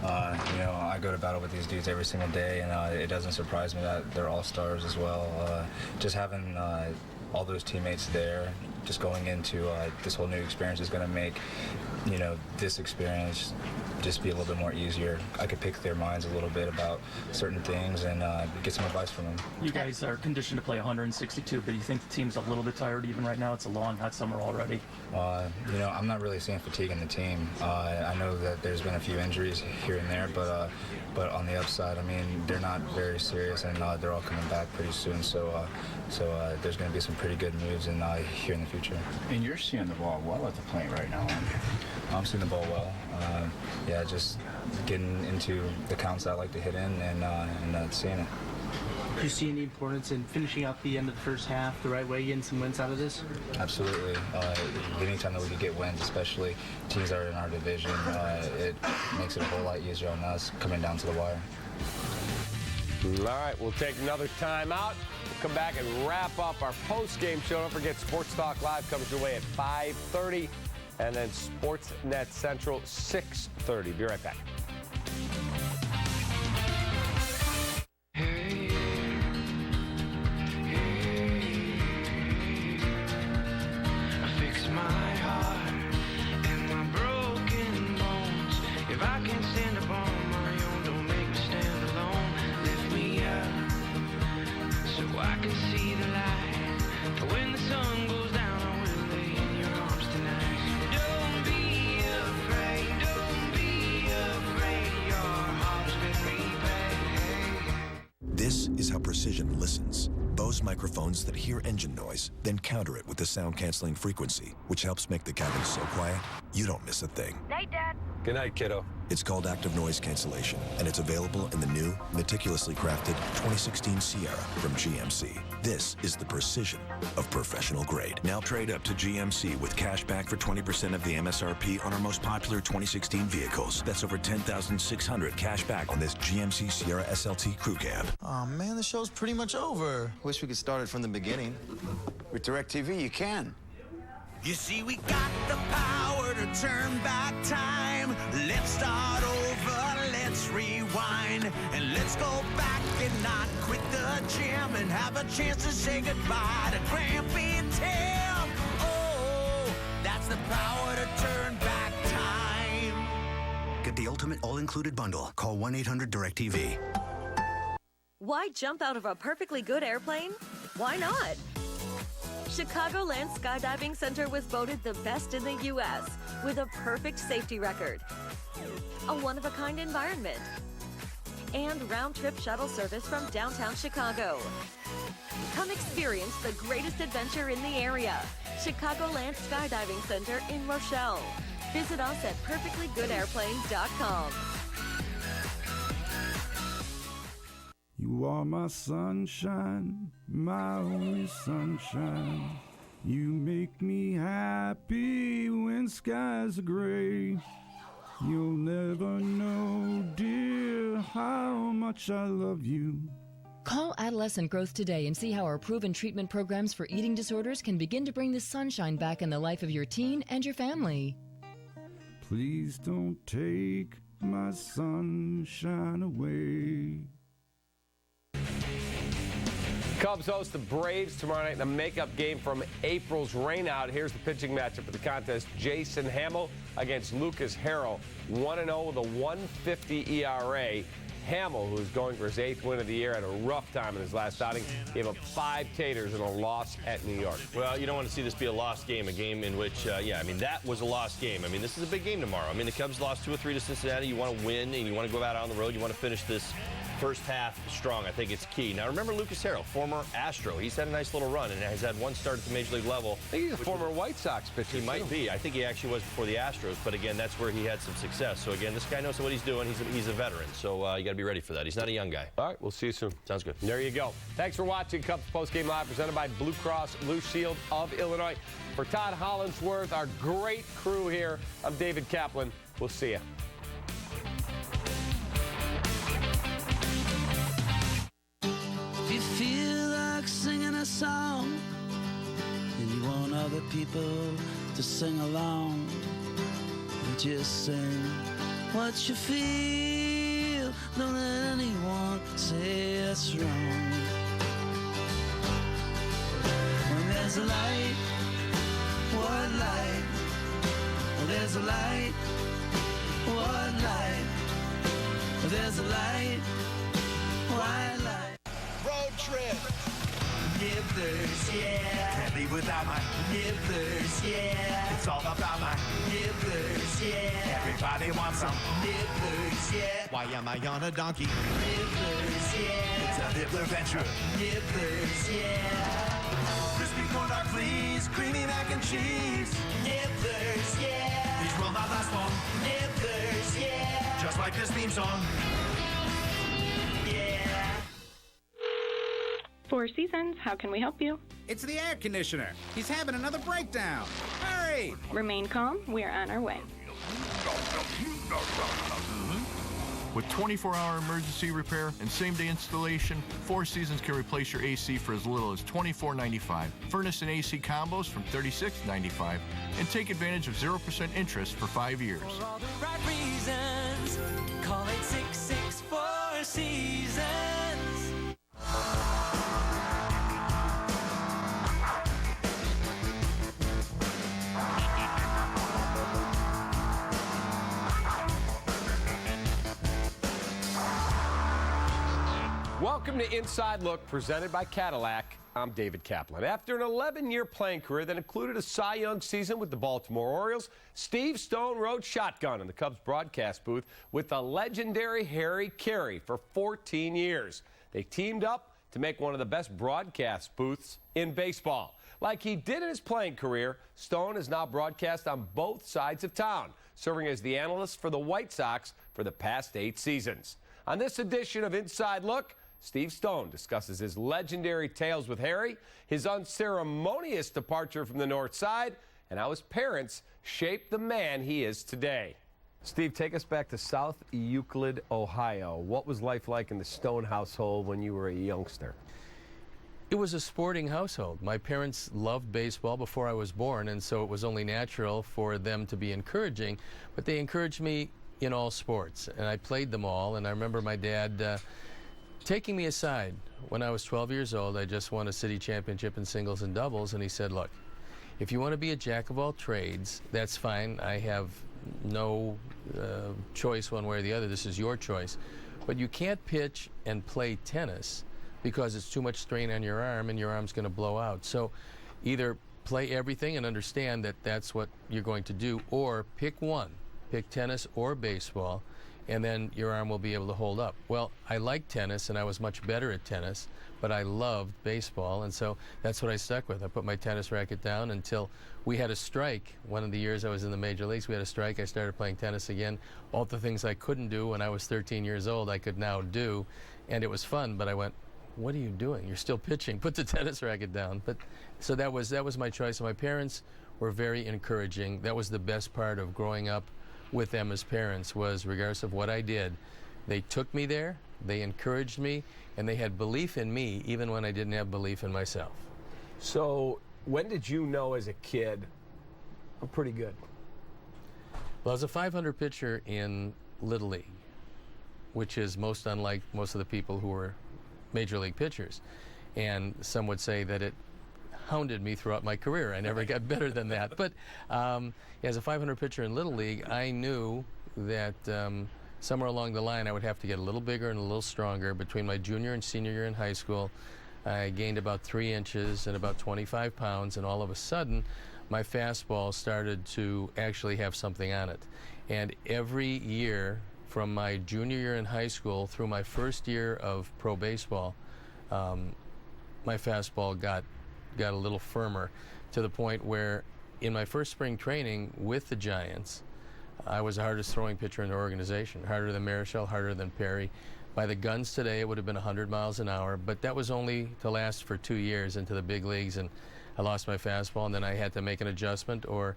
You know, I go to battle with these dudes every single day, and it doesn't surprise me that they're all-stars as well. Just having all those teammates there, just going into this whole new experience is going to make, you know, this experience just be a little bit more easier. I could pick their minds a little bit about certain things and get some advice from them. You guys are conditioned to play 162, but you think the team's a little bit tired even right now? It's a long, hot summer already. You know, I'm not really seeing fatigue in the team. I know that there's been a few injuries here and there, but on the upside, I mean, they're not very serious, and they're all coming back pretty soon. So there's going to be some pretty good moves here in the future. And you're seeing the ball well at the plate right now, aren't you? I'm seeing the ball well. Yeah, just getting into the counts that I like to hit in and seeing it. Do you see any importance in finishing out the end of the first half the right way, getting some wins out of this? Absolutely. Anytime that we could get wins, especially teams that are in our division, it makes it a whole lot easier on us coming down to the wire. All right, we'll take another timeout. We'll come back and wrap up our post-game show. Don't forget, Sports Talk Live comes your way at 5:30, and then Sportsnet Central 6:30. Be right back. Precision listens. Bose microphones that hear engine noise, then counter it with the sound-canceling frequency, which helps make the cabin so quiet, you don't miss a thing. Night, Dad. Good night, kiddo. It's called Active Noise Cancellation, and it's available in the new, meticulously crafted 2016 Sierra from GMC. This is the precision of professional grade. Now trade up to GMC with cash back for 20% of the MSRP on our most popular 2016 vehicles. That's over $10,600 cash back on this GMC Sierra SLT Crew Cab. Oh man, the show's pretty much over. Wish we could start it from the beginning. With DirecTV, you can. You see, we got the power to turn back time. Let's start over, let's rewind, and let's go back and not quit the gym and have a chance to say goodbye to Grampy and Tim. Oh, that's the power to turn back time. Get the ultimate all-included bundle. Call 1-800-DIRECTV. Why jump out of a perfectly good airplane? Why not? Chicagoland Skydiving Center was voted the best in the U.S. with a perfect safety record, a one-of-a-kind environment, and round-trip shuttle service from downtown Chicago. Come experience the greatest adventure in the area. Chicagoland Skydiving Center in Rochelle. Visit us at perfectlygoodairplanes.com. You are my sunshine, my only sunshine. You make me happy when skies are gray. You'll never know, dear, how much I love you. Call Adolescent Growth today and see how our proven treatment programs for eating disorders can begin to bring the sunshine back in the life of your teen and your family. Please don't take my sunshine away. Cubs host the Braves tomorrow night in a makeup game from April's rainout. Here's the pitching matchup for the contest. Jason Hamill against Lucas Harrell. 1-0 with a 1.50 ERA. Hamill, who's going for his 8th win of the year, had a rough time in his last outing. Gave up 5 taters in a loss at New York. Well, you don't want to see this be a lost game, a game in which, that was a lost game. I mean, this is a big game tomorrow. I mean, the Cubs lost 2 or 3 to Cincinnati. You want to win, and you want to go out on the road. You want to finish this first half strong. I think it's key. Now, remember Lucas Harrell, former Astro. He's had a nice little run and has had 1 start at the Major League level. I think he's a former White Sox pitcher. He might be. I think he actually was before the Astros, but again, that's where he had some success. So again, this guy knows what he's doing. He's a veteran, so you got to be ready for that. He's not a young guy. All right, we'll see you soon. Sounds good. There you go. Thanks for watching Cubs Postgame Live, presented by Blue Cross Blue Shield of Illinois. For Todd Hollandsworth, our great crew here, I'm David Kaplan. We'll see you. If you feel like singing a song and you want other people to sing along, just sing what you feel. Don't let anyone say it's wrong. When there's a light, what light? Well, there's a light, what light? Well, there's a light, white light. Road trip. Nippers, yeah. Can't be without my nippers, yeah. It's all about my nippers, yeah. Everybody wants some nippers, yeah. Why am I on a donkey? Nippers, yeah. It's a nibbler venture. Nippers, yeah. Crispy corn dog, please. Creamy mac and cheese. Nippers, yeah. These will not last long. Nippers, yeah. Just like this theme song. Four Seasons, how can we help you? It's the air conditioner. He's having another breakdown. Hurry! Remain calm. We are on our way. With 24-hour emergency repair and same-day installation, Four Seasons can replace your AC for as little as $24.95. Furnace and AC combos from $36.95. And take advantage of 0% interest for 5 years. For all the right reasons, call 866-4 Seasons. Welcome to Inside Look, presented by Cadillac. I'm David Kaplan. After an 11-year playing career that included a Cy Young season with the Baltimore Orioles, Steve Stone rode shotgun in the Cubs broadcast booth with the legendary Harry Carey for 14 years. They teamed up to make one of the best broadcast booths in baseball. Like he did in his playing career, Stone is now broadcast on both sides of town, serving as the analyst for the White Sox for the past 8 seasons. On this edition of Inside Look, Steve Stone discusses his legendary tales with Harry, his unceremonious departure from the North Side, and how his parents shaped the man he is today. Steve, take us back to South Euclid, Ohio. What was life like in the Stone household when you were a youngster? It was a sporting household. My parents loved baseball before I was born, and so it was only natural for them to be encouraging, but they encouraged me in all sports, and I played them all. And I remember my dad taking me aside when I was 12 years old. I just won a city championship in singles and doubles, and he said, look, if you want to be a jack of all trades, that's fine. I have no choice one way or the other. This is your choice. But you can't pitch and play tennis because it's too much strain on your arm and your arm's going to blow out. So either play everything and understand that that's what you're going to do, or pick one. Pick tennis or baseball, and then your arm will be able to hold up. Well, I liked tennis, and I was much better at tennis, but I loved baseball, and so that's what I stuck with. I put my tennis racket down until we had a strike. One of the years I was in the major leagues, we had a strike. I started playing tennis again. All the things I couldn't do when I was 13 years old, I could now do, and it was fun, but I went, what are you doing? You're still pitching. Put the tennis racket down. But so that was my choice. And my parents were very encouraging. That was the best part of growing up with them as parents, was regardless of what I did, they took me there, they encouraged me, and they had belief in me even when I didn't have belief in myself. So when did you know as a kid, I'm pretty good? Well, I was a 500 pitcher in Little League, which is most unlike most of the people who were major league pitchers. And some would say that it hounded me throughout my career. I never got better than that. But as a 500 pitcher in Little League, I knew that somewhere along the line I would have to get a little bigger and a little stronger. Between my junior and senior year in high school, I gained about 3 inches and about 25 pounds, and all of a sudden my fastball started to actually have something on it. And every year from my junior year in high school through my first year of pro baseball, my fastball got a little firmer, to the point where in my first spring training with the Giants, I was the hardest throwing pitcher in the organization, harder than Marichal, harder than Perry. By the guns today, it would have been 100 miles an hour, but that was only to last for 2 years into the big leagues, and I lost my fastball, and then I had to make an adjustment or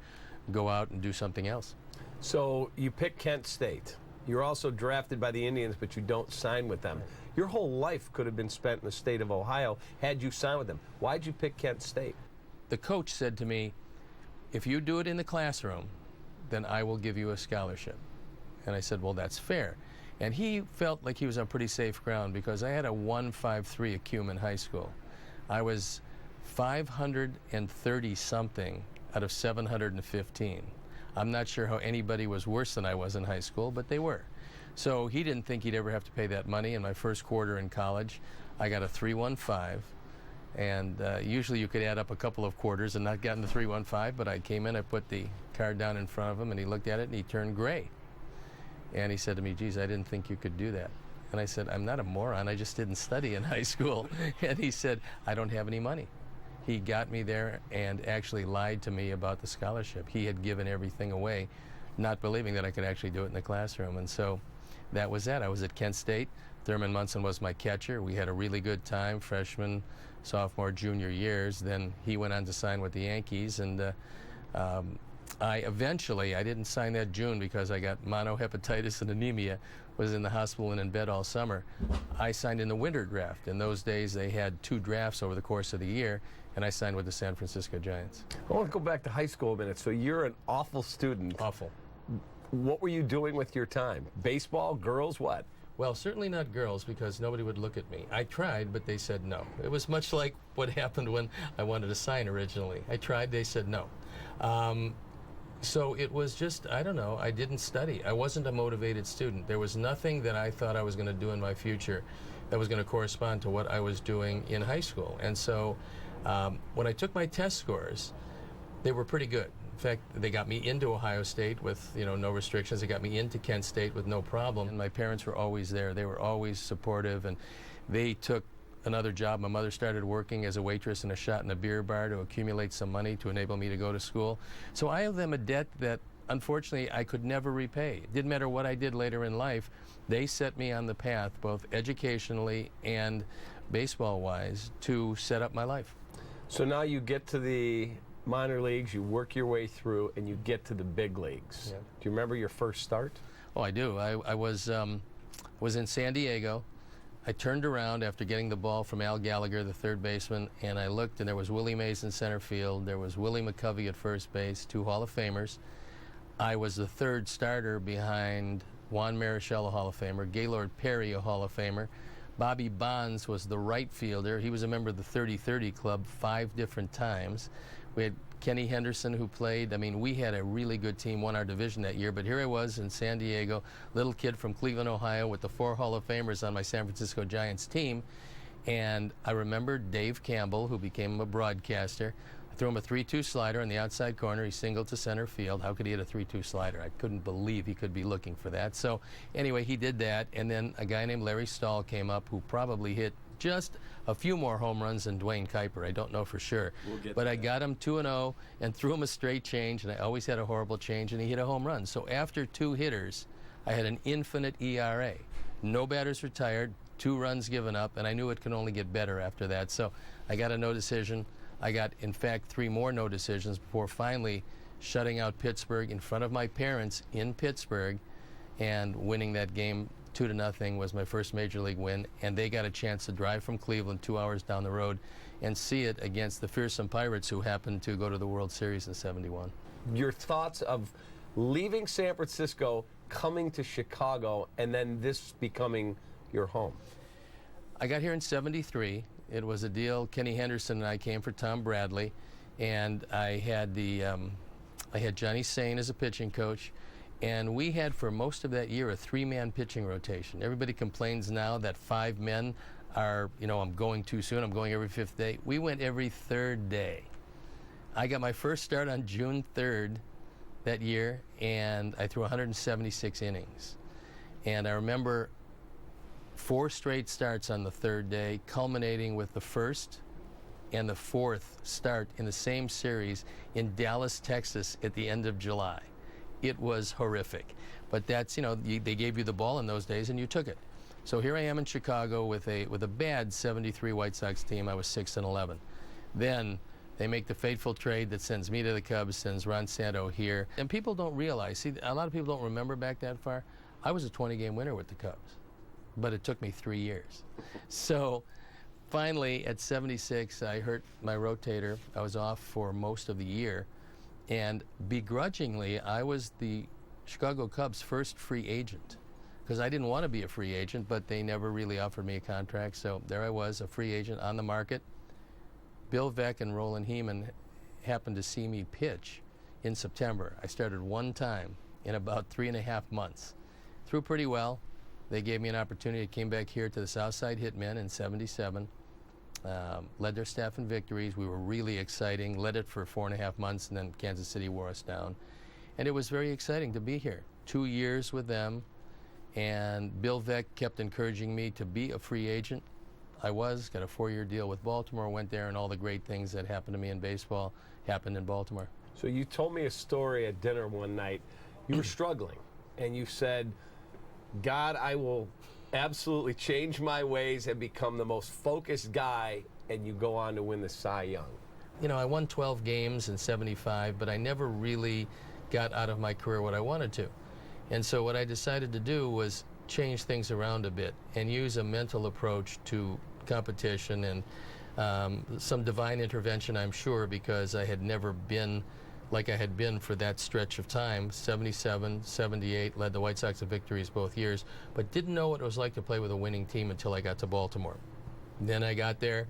go out and do something else. So you pick Kent State. You're also drafted by the Indians, but you don't sign with them. Your whole life could have been spent in the state of Ohio had you signed with them. Why'd you pick Kent State? The coach said to me, if you do it in the classroom, then I will give you a scholarship. And I said, well, that's fair. And he felt like he was on pretty safe ground, because I had a 1.53 ACUM in high school. I was 530-something out of 715. I'm not sure how anybody was worse than I was in high school, but they were. So he didn't think he'd ever have to pay that money. In my first quarter in college, I got a 3.15. And usually you could add up a couple of quarters and not get in the 3.15, but I came in, I put the card down in front of him, and he looked at it and he turned gray. And he said to me, geez, I didn't think you could do that. And I said, I'm not a moron, I just didn't study in high school. And he said, I don't have any money. He got me there and actually lied to me about the scholarship. He had given everything away, not believing that I could actually do it in the classroom. And so that was that. I was at Kent State. Thurman Munson was my catcher. We had a really good time, freshman, sophomore, junior years. Then he went on to sign with the Yankees, and I didn't sign that June because I got monohepatitis and anemia, was in the hospital and in bed all summer. I signed in the winter draft. In those days, they had 2 drafts over the course of the year, and I signed with the San Francisco Giants. I want to go back to high school a minute. So you're an awful student. Awful. What were you doing with your time? Baseball, girls, what? Well, certainly not girls, because nobody would look at me. I tried, but they said no. It was much like what happened when I wanted to sign originally. I tried, they said no. So it was just, I don't know, I didn't study. I wasn't a motivated student. There was nothing that I thought I was going to do in my future that was going to correspond to what I was doing in high school. And so when I took my test scores, they were pretty good. In fact, they got me into Ohio State with, no restrictions. They got me into Kent State with no problem. And my parents were always there. They were always supportive, and they took another job. My mother started working as a waitress in a shot in a beer bar to accumulate some money to enable me to go to school. So I owe them a debt that, unfortunately, I could never repay. It didn't matter what I did later in life. They set me on the path, both educationally and baseball-wise, to set up my life. So now you get to the minor leagues, you work your way through, and you get to the big leagues. Yeah. Do you remember your first start? Oh, I do. I was in San Diego. I turned around after getting the ball from Al Gallagher, the third baseman, and I looked, and there was Willie Mays in center field. There was Willie McCovey at first base, 2 Hall of Famers. I was the third starter behind Juan Marichal, a Hall of Famer, Gaylord Perry, a Hall of Famer. Bobby Bonds was the right fielder. He was a member of the 30-30 club 5 different times. We had Kenny Henderson, who played. I mean, we had a really good team, won our division that year. But here I was in San Diego, little kid from Cleveland, Ohio, with the 4 Hall of Famers on my San Francisco Giants team. And I remember Dave Campbell, who became a broadcaster. I threw him a 3-2 slider in the outside corner. He singled to center field. How could he hit a 3-2 slider? I couldn't believe he could be looking for that. So anyway, he did that. And then a guy named Larry Stahl came up, who probably hit just a few more home runs than Dwayne Kuiper. I don't know for sure. But I got him 2-0 and threw him a straight change, and I always had a horrible change, and he hit a home run. So after 2 hitters, I had an infinite ERA. No batters retired, 2 runs given up, and I knew it could only get better after that. So I got a no decision. I got, in fact, 3 more no decisions before finally shutting out Pittsburgh in front of my parents in Pittsburgh and winning that game 2-0 was my first major league win, and they got a chance to drive from Cleveland 2 hours down the road and see it against the fearsome Pirates, who happened to go to the World Series in '71. Your thoughts of leaving San Francisco, coming to Chicago, and then this becoming your home? I got here in '73. It was a deal. Kenny Henderson and I came for Tom Bradley, and I had Johnny Sain as a pitching coach, And we had for most of that year a 3-man pitching rotation. Everybody complains now that 5 men are, I'm going too soon, I'm going every 5th day. We went every 3rd day. I got my first start on June 3rd that year, and I threw 176 innings. And I remember 4 straight starts on the 3rd day, culminating with the 1st and the 4th start in the same series in Dallas, Texas at the end of July. It was horrific. But that's, they gave you the ball in those days and you took it. So here I am in Chicago with a bad 73 White Sox team. I was 6-11. Then they make the fateful trade that sends me to the Cubs, sends Ron Santo here. And people don't realize, see, a lot of people don't remember back that far. I was a 20-game winner with the Cubs, but it took me 3 years. So finally, at 76, I hurt my rotator. I was off for most of the year. And begrudgingly, I was the Chicago Cubs' first free agent, because I didn't want to be a free agent, but they never really offered me a contract. So there I was, a free agent on the market. Bill Veeck and Roland Heeman happened to see me pitch in September. I started 1 time in about 3.5 months. Threw pretty well. They gave me an opportunity. I came back here to the Southside Hitmen in 77. Led their staff in victories. We were really exciting. Led it for 4.5 months, and then Kansas City wore us down. And it was very exciting to be here. 2 years with them, and Bill Veeck kept encouraging me to be a free agent. I got a 4-year deal with Baltimore, went there, and all the great things that happened to me in baseball happened in Baltimore. So you told me a story at dinner one night. You were struggling, and you said, God, I will absolutely change my ways and become the most focused guy, and you go on to win the Cy Young. I won 12 games in 75, but I never really got out of my career what I wanted to. And so what I decided to do was change things around a bit and use a mental approach to competition and some divine intervention, I'm sure, because I had never been like I had been for that stretch of time. 77, 78, led the White Sox to victories both years, but didn't know what it was like to play with a winning team until I got to Baltimore. Then I got there,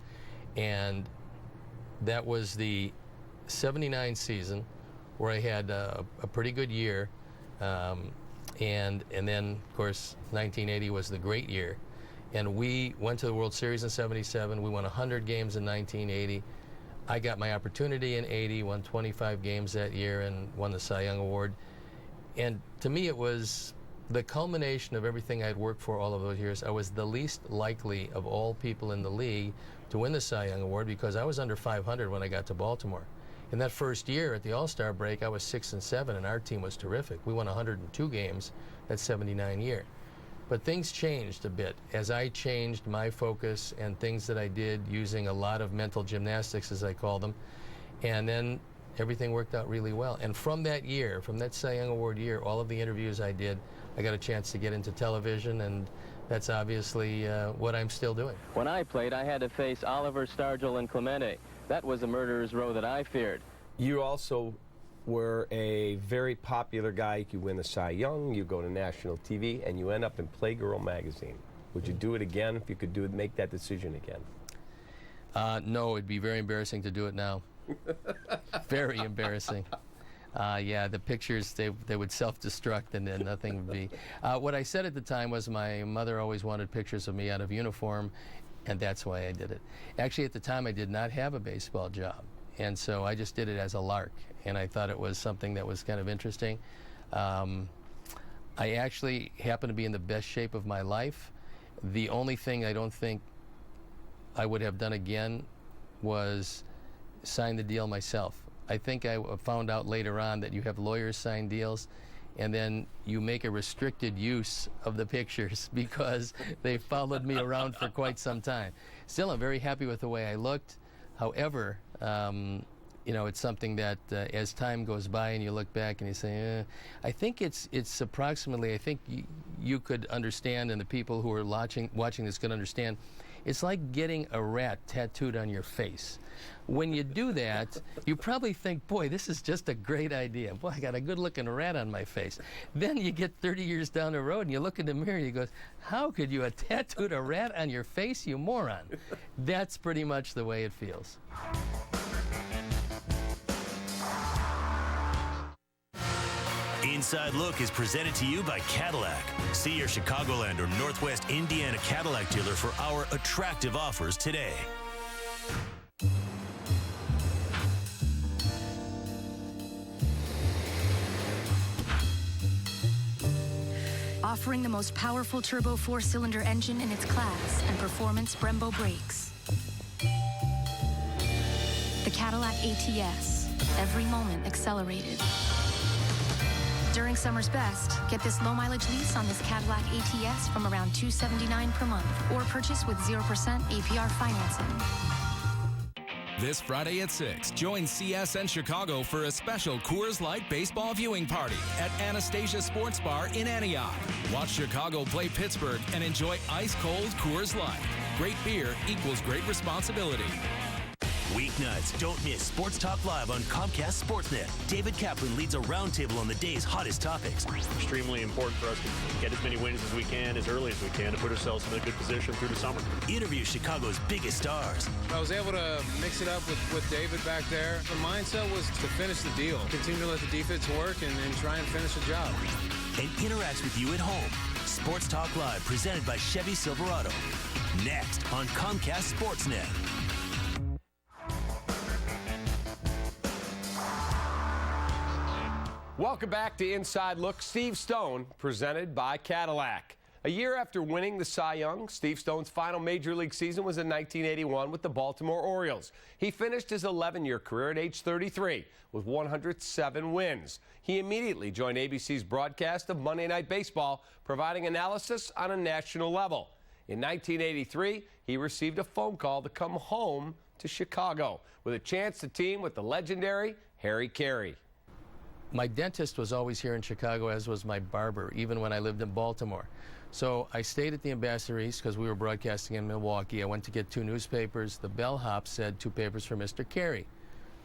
and that was the 79 season where I had a pretty good year, and then, of course, 1980 was the great year. And we went to the World Series in 77. We won 100 games in 1980. I got my opportunity in 80, won 25 games that year, and won the Cy Young Award. And to me, it was the culmination of everything I'd worked for all of those years. I was the least likely of all people in the league to win the Cy Young Award because I was under 500 when I got to Baltimore. In that first year at the All-Star break, I was 6-7, and our team was terrific. We won 102 games that 79 year. But things changed a bit as I changed my focus and things that I did using a lot of mental gymnastics, as I call them. And then everything worked out really well. And from that year, from that Cy Young Award year, all of the interviews I did, I got a chance to get into television, and that's obviously what I'm still doing. When I played, I had to face Oliver, Stargell, and Clemente. That was a murderer's row that I feared. You also were a very popular guy. You win the Cy Young, you go to national TV, and you end up in Playgirl magazine. Would you do it again if you could make that decision again? No, it'd be very embarrassing to do it now. Very embarrassing. Yeah, the pictures, they would self-destruct, and then nothing would be. What I said at the time was my mother always wanted pictures of me out of uniform, and that's why I did it. Actually, at the time, I did not have a baseball job, and so I just did it as a lark, and I thought it was something that was kind of interesting. I actually happened to be in the best shape of my life. The only thing I don't think I would have done again was sign the deal myself. I think I found out later on that you have lawyers sign deals, and then you make a restricted use of the pictures because they followed me around for quite some time. Still, I'm very happy with the way I looked. However, it's something that as time goes by and you look back and you say, I think it's approximately, I think you could understand, and the people who are watching this could understand, it's like getting a rat tattooed on your face. When you do that, you probably think, boy, this is just a great idea. Boy, I got a good-looking rat on my face. Then you get 30 years down the road and you look in the mirror and you go, how could you have tattooed a rat on your face, you moron? That's pretty much the way it feels. In Inside Look is presented to you by Cadillac. See your Chicagoland or Northwest Indiana Cadillac dealer for our attractive offers today. Offering the most powerful turbo 4-cylinder engine in its class and performance Brembo brakes. The Cadillac ATS, every moment accelerated. During summer's best, get this low-mileage lease on this Cadillac ATS from around $279 per month or purchase with 0% APR financing. This Friday at 6, join CSN Chicago for a special Coors Light baseball viewing party at Anastasia Sports Bar in Antioch. Watch Chicago play Pittsburgh and enjoy ice-cold Coors Light. Great beer equals great responsibility. Weeknights, don't miss Sports Talk Live on Comcast Sportsnet. David Kaplan leads a roundtable on the day's hottest topics. Extremely important for us to get as many wins as we can, as early as we can, to put ourselves in a good position through the summer. Interview Chicago's biggest stars. I was able to mix it up with David back there. The mindset was to finish the deal, continue to let the defense work, and try and finish the job. And interacts with you at home. Sports Talk Live, presented by Chevy Silverado. Next on Comcast Sportsnet. Welcome back to Inside Look. Steve Stone, presented by Cadillac. A year after winning the Cy Young, Steve Stone's final Major League season was in 1981 with the Baltimore Orioles. He finished his 11-year career at age 33 with 107 wins. He immediately joined ABC's broadcast of Monday Night Baseball, providing analysis on a national level. In 1983, he received a phone call to come home to Chicago with a chance to team with the legendary Harry Carey. My dentist was always here in Chicago, as was my barber, even when I lived in Baltimore. So I stayed at the Ambassador East because we were broadcasting in Milwaukee. I went to get 2 newspapers. The bellhop said 2 papers for Mr. Carey.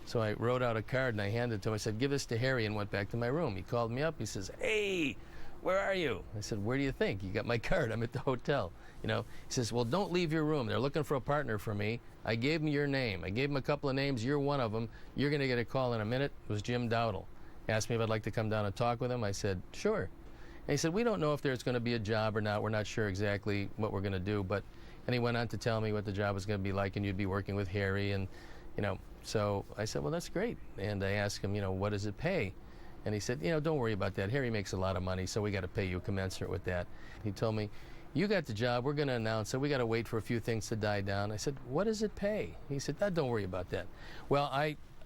So I wrote out a card and I handed it to him. I said, give this to Harry, and went back to my room. He called me up. He says, hey, where are you? I said, where do you think? You got my card. I'm at the hotel. You know, he says, well, don't leave your room. They're looking for a partner for me. I gave him your name. I gave him a couple of names. You're one of them. You're going to get a call in a minute. It was Jim Dowdle. Asked me if I'd like to come down and talk with him. I said, sure. And he said, we don't know if there's going to be a job or not. We're not sure exactly what we're going to do. And he went on to tell me what the job was going to be like, and you'd be working with Harry. And, you know, so I said, well, that's great. And I asked him, you know, what does it pay? And he said, you know, don't worry about that. Harry makes a lot of money, so we got to pay you commensurate with that. He told me, you got the job. We're going to announce it. We got to wait for a few things to die down. I said, what does it pay? He said, don't worry about that. Well,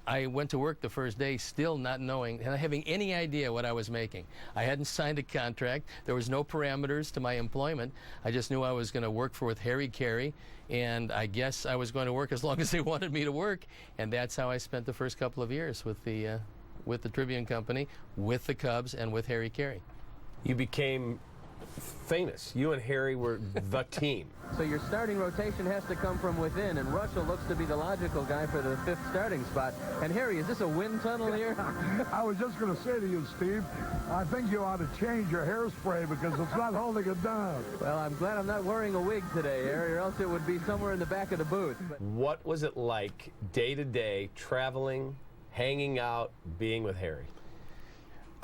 I went to work the first day still not knowing and not having any idea what I was making. I hadn't signed a contract. There was no parameters to my employment. I just knew I was going to work with Harry Carey, and I guess I was going to work as long as they wanted me to work. And that's how I spent the first couple of years with the Tribune Company, with the Cubs, and with Harry Carey. You became famous. You and Harry were the team. So your starting rotation has to come from within, and Russell looks to be the logical guy for the 5th starting spot. And Harry, is this a wind tunnel here? I was just going to say to you, Steve, I think you ought to change your hairspray because it's not holding it down. Well, I'm glad I'm not wearing a wig today, Harry, or else it would be somewhere in the back of the booth. What was it like day to day, traveling, hanging out, being with Harry?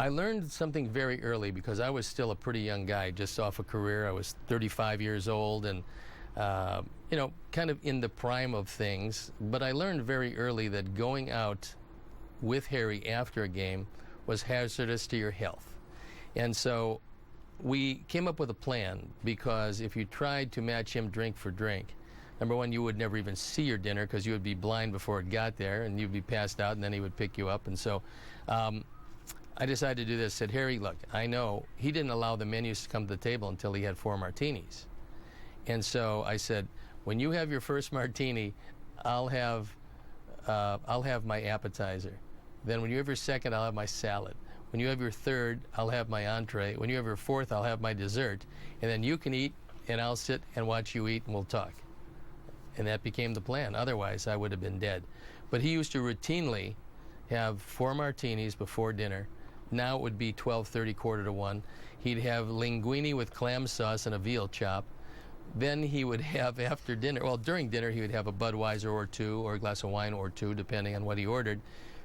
I learned something very early because I was still a pretty young guy, just off a career. I was 35 years old and, you know, kind of in the prime of things. But I learned very early that going out with Harry after a game was hazardous to your health. And so we came up with a plan, because if you tried to match him drink for drink, number one, you would never even see your dinner because you would be blind before it got there, and you'd be passed out, and then he would pick you up. And so I decided to do this. Said, Harry, look, I know he didn't allow the menus to come to the table until he had 4 martinis. And so I said, when you have your first martini, I'll have my appetizer. Then when you have your second, I'll have my salad. When you have your third, I'll have my entree. When you have your fourth, I'll have my dessert. And then you can eat, and I'll sit and watch you eat, and we'll talk. And that became the plan. Otherwise, I would have been dead. But he used to routinely have 4 martinis before dinner. Now it would be 12:30, 12:45. He'd have linguine with clam sauce and a veal chop. Then he would have after dinner, well, during dinner, he would have a Budweiser or 2 or a glass of wine or 2, depending on what he ordered.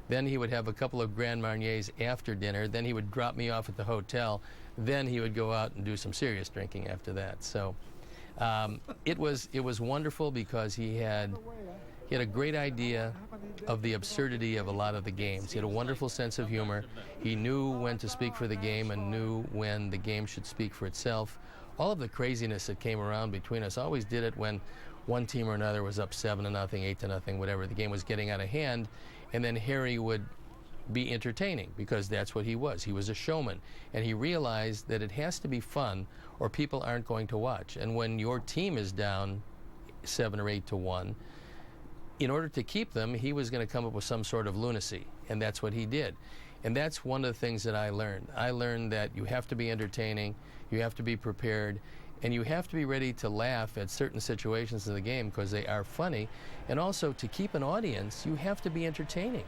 Then he would have a couple of Grand Marniers after dinner. Then he would drop me off at the hotel. Then he would go out and do some serious drinking after that. So it was wonderful because he had a great idea of the absurdity of a lot of the games. He had a wonderful sense of humor. He knew when to speak for the game and knew when the game should speak for itself. All of the craziness that came around between us always did it when one team or another was up 7-0, 8-0, whatever. The game was getting out of hand, and then Harry would be entertaining because that's what he was. He was a showman, and he realized that it has to be fun or people aren't going to watch. And when your team is down 7 or 8-1, in order to keep them, he was going to come up with some sort of lunacy, and that's what he did. And that's one of the things that I learned. I learned that you have to be entertaining, you have to be prepared, and you have to be ready to laugh at certain situations in the game because they are funny. And also, to keep an audience, you have to be entertaining.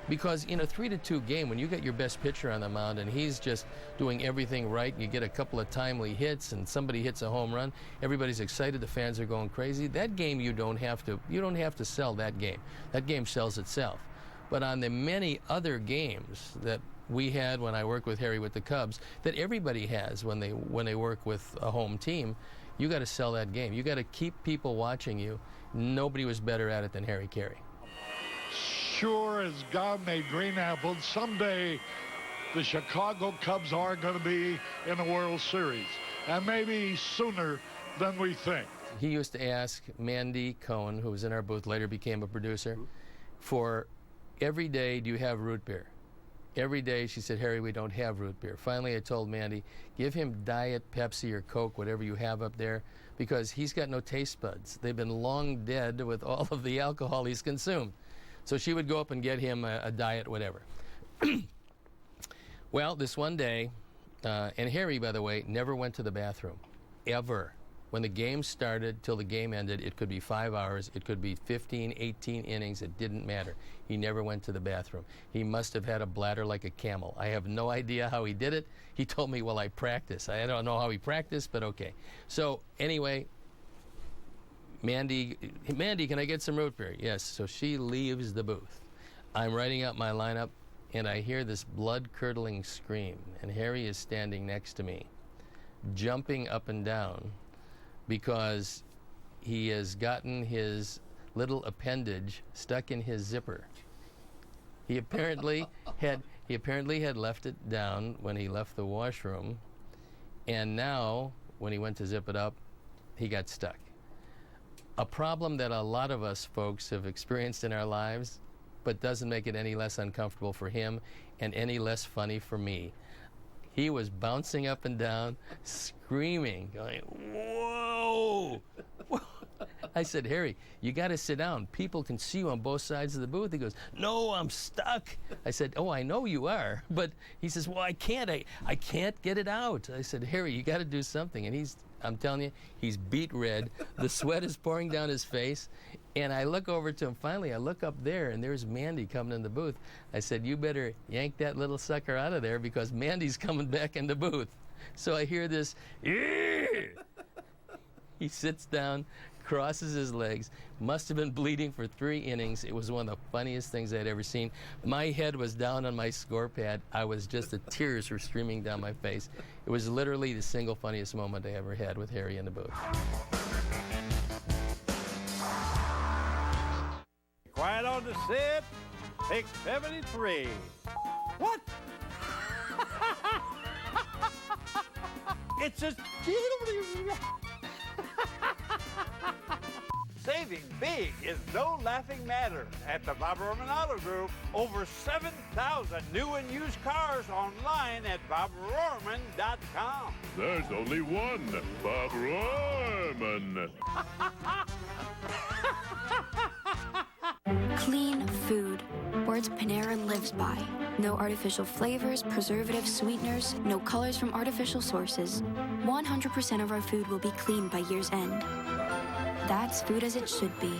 Because in a 3-2 game, when you get your best pitcher on the mound and he's just doing everything right, and you get a couple of timely hits and somebody hits a home run, everybody's excited, the fans are going crazy. That game you don't have to sell that game. That game sells itself. But on the many other games that we had when I worked with Harry with the Cubs, that everybody has when they work with a home team, you got to sell that game. You got to keep people watching you. Nobody was better at it than Harry Carey. Sure as God made green apples, someday the Chicago Cubs are going to be in the World Series, and maybe sooner than we think. He used to ask Mandy Cohen, who was in our booth, later became a producer, for every day, do you have root beer? Every day she said, Harry, we don't have root beer. Finally, I told Mandy, give him Diet Pepsi or Coke, whatever you have up there, because he's got no taste buds. They've been long dead with all of the alcohol he's consumed. So she would go up and get him a diet, whatever. Well, this one day, and Harry, by the way, never went to the bathroom, ever. When the game started till the game ended, it could be 5 hours, it could be 15, 18 innings, it didn't matter. He never went to the bathroom. He must have had a bladder like a camel. I have no idea how he did it. He told me, well, I practice. I don't know how he practiced, but okay. So anyway, Mandy, can I get some root beer? Yes. So she leaves the booth. I'm writing out my lineup, and I hear this blood-curdling scream, and Harry is standing next to me, jumping up and down, because he has gotten his little appendage stuck in his zipper. He apparently had left it down when he left the washroom, and now when he went to zip it up, he got stuck. A problem that a lot of us folks have experienced in our lives, but doesn't make it any less uncomfortable for him and any less funny for me. He was bouncing up and down, screaming, going, whoa! I said, Harry, you got to sit down. People can see you on both sides of the booth. He goes, no, I'm stuck. I said, oh, I know you are. But he says, well, I can't get it out. I said, Harry, you got to do something. And I'm telling you, he's beet red. The sweat is pouring down his face. And I look over to him. Finally, I look up there, and there's Mandy coming in the booth. I said, you better yank that little sucker out of there because Mandy's coming back in the booth. So I hear this, he sits down, crosses his legs, must have been bleeding for 3 innings. It was one of the funniest things I'd ever seen. My head was down on my score pad. The tears were streaming down my face. It was literally the single funniest moment I ever had with Harry in the booth. Quiet on the set. Take 73. What? It's a... Saving big is no laughing matter at the Bob Roman Auto Group. Over 7,000 new and used cars online at BobRorman.com. There's only one Bob Roman. Clean food. Words Panera lives by. No artificial flavors, preservatives, sweeteners, no colors from artificial sources. 100% of our food will be clean by year's end. That's food as it should be.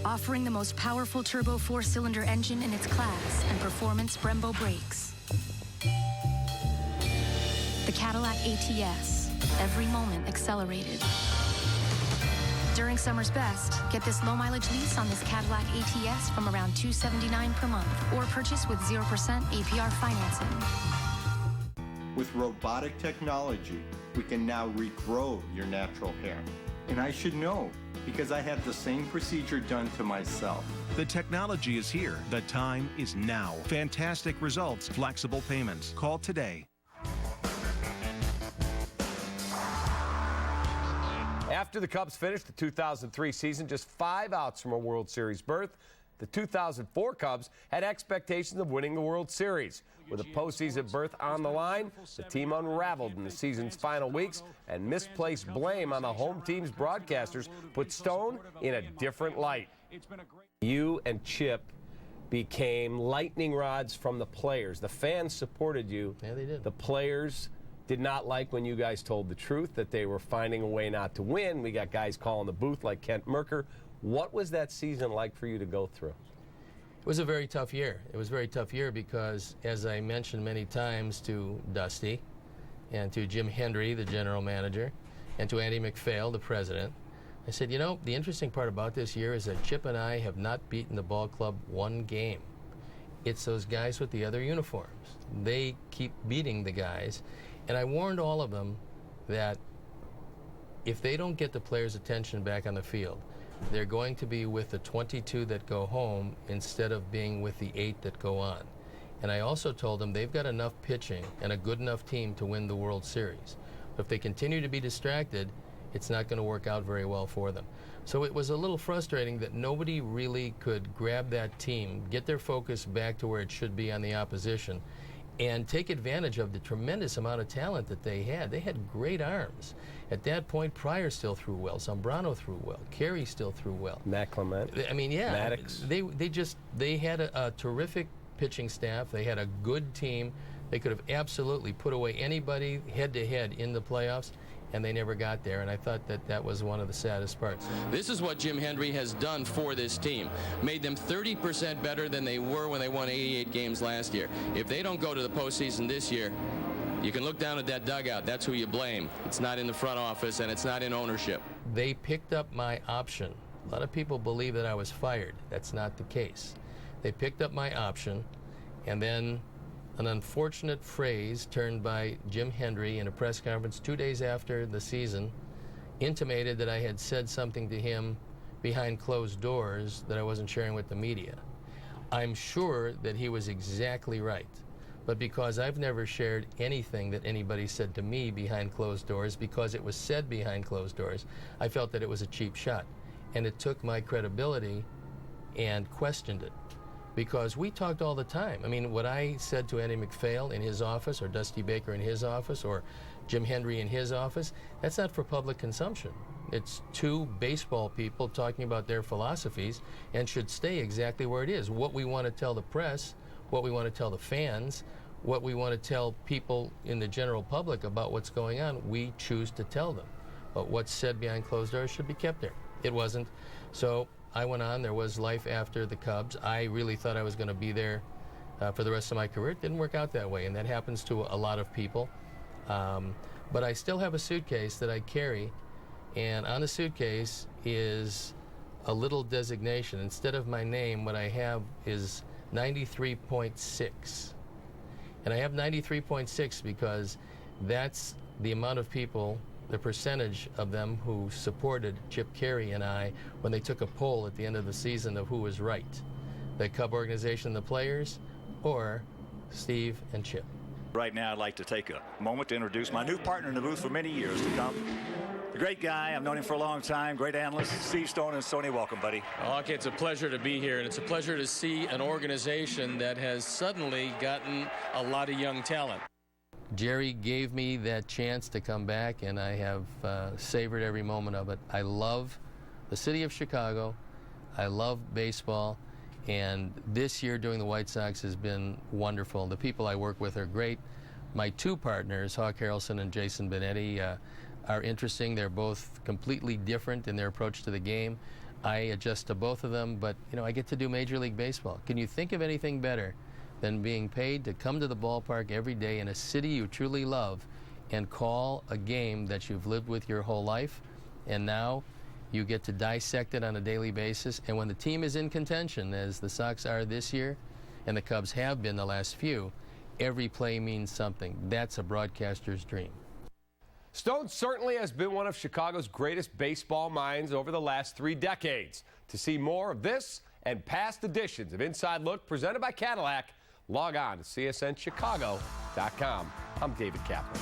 Offering the most powerful turbo 4-cylinder engine in its class and performance Brembo brakes. The Cadillac ATS. every moment accelerated. During summer's best, get this low-mileage lease on this Cadillac ATS from around $279 per month, or purchase with 0% APR financing. With robotic technology, we can now regrow your natural hair. And I should know, because I had the same procedure done to myself. The technology is here. The time is now. Fantastic results, flexible payments. Call today. After the Cubs finished the 2003 season just 5 outs from a World Series berth, the 2004 Cubs had expectations of winning the World Series. With a postseason berth on the line, the team unraveled in the season's final weeks, and misplaced blame on the home team's broadcasters put Stone in a different light. You and Chip became lightning rods from the players. The fans supported you. Yeah, they did. The players did not like when you guys told the truth, that they were finding a way not to win. We got guys calling the booth like Kent Merker. What was that season like for you to go through? It was a very tough year. It was a very tough year because, as I mentioned many times to Dusty and to Jim Hendry, the general manager, and to Andy McPhail, the president, I said, you know, the interesting part about this year is that Chip and I have not beaten the ball club one game. It's those guys with the other uniforms. They keep beating the guys. And I warned all of them that if they don't get the players' attention back on the field, they're going to be with the 22 that go home instead of being with the 8 that go on. And I also told them they've got enough pitching and a good enough team to win the World Series. But if they continue to be distracted, it's not going to work out very well for them. So it was a little frustrating that nobody really could grab that team, get their focus back to where it should be on the opposition, and take advantage of the tremendous amount of talent that they had. They had great arms. At that point, Pryor still threw well. Zambrano threw well. Carey still threw well. Matt Clement. I mean, yeah. Maddox. They had a terrific pitching staff. They had a good team. They could have absolutely put away anybody head-to-head in the playoffs, and they never got there, and I thought that that was one of the saddest parts. This is what Jim Hendry has done for this team. Made them 30% better than they were when they won 88 games last year. If they don't go to the postseason this year, you can look down at that dugout. That's who you blame. It's not in the front office, and it's not in ownership. They picked up my option. A lot of people believe that I was fired. That's not the case. They picked up my option, and then an unfortunate phrase turned by Jim Hendry in a press conference 2 days after the season intimated that I had said something to him behind closed doors that I wasn't sharing with the media. I'm sure that he was exactly right. But because I've never shared anything that anybody said to me behind closed doors, because it was said behind closed doors, I felt that it was a cheap shot. And it took my credibility and questioned it. Because we talked all the time. I mean, what I said to Andy McPhail in his office, or Dusty Baker in his office, or Jim Hendry in his office, that's not for public consumption. It's two baseball people talking about their philosophies and should stay exactly where it is. What we want to tell the press, what we want to tell the fans, what we want to tell people in the general public about what's going on, we choose to tell them. But what's said behind closed doors should be kept there. It wasn't. So I went on. There was life after the Cubs. I really thought I was going to be there for the rest of my career. It didn't work out that way, and that happens to a lot of people. But I still have a suitcase that I carry, and on the suitcase is a little designation. Instead of my name, what I have is 93.6. And I have 93.6 because that's the amount of people, the percentage of them who supported Chip Carey and I when they took a poll at the end of the season of who was right, the Cub organization, the players, or Steve and Chip. Right now, I'd like to take a moment to introduce my new partner in the booth for many years to come. The great guy, I've known him for a long time, great analyst, Steve Stone. And Stoney, welcome, buddy. Okay, it's a pleasure to be here, and it's a pleasure to see an organization that has suddenly gotten a lot of young talent. Jerry gave me that chance to come back, and I have savored every moment of it. I love the city of Chicago. I love baseball. And this year doing the White Sox has been wonderful. The people I work with are great. My two partners, Hawk Harrelson and Jason Benetti, are interesting. They're both completely different in their approach to the game. I adjust to both of them, but you know, I get to do Major League Baseball. Can you think of anything better than being paid to come to the ballpark every day in a city you truly love and call a game that you've lived with your whole life, and now you get to dissect it on a daily basis. And when the team is in contention, as the Sox are this year, and the Cubs have been the last few, every play means something. That's a broadcaster's dream. Stone certainly has been one of Chicago's greatest baseball minds over the last 3 decades. To see more of this and past editions of Inside Look presented by Cadillac, log on to csnchicago.com. I'm David Kaplan.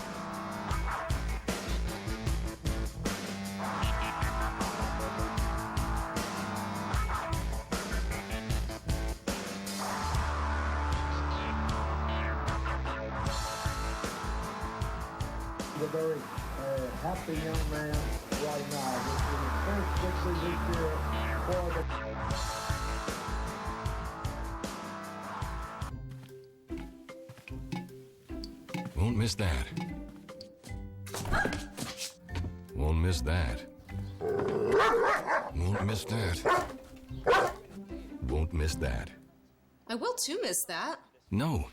A very happy young man right now. This is his first victory this year for the... Won't miss that. Won't miss that. Won't miss that. Won't miss that. I will too miss that. No.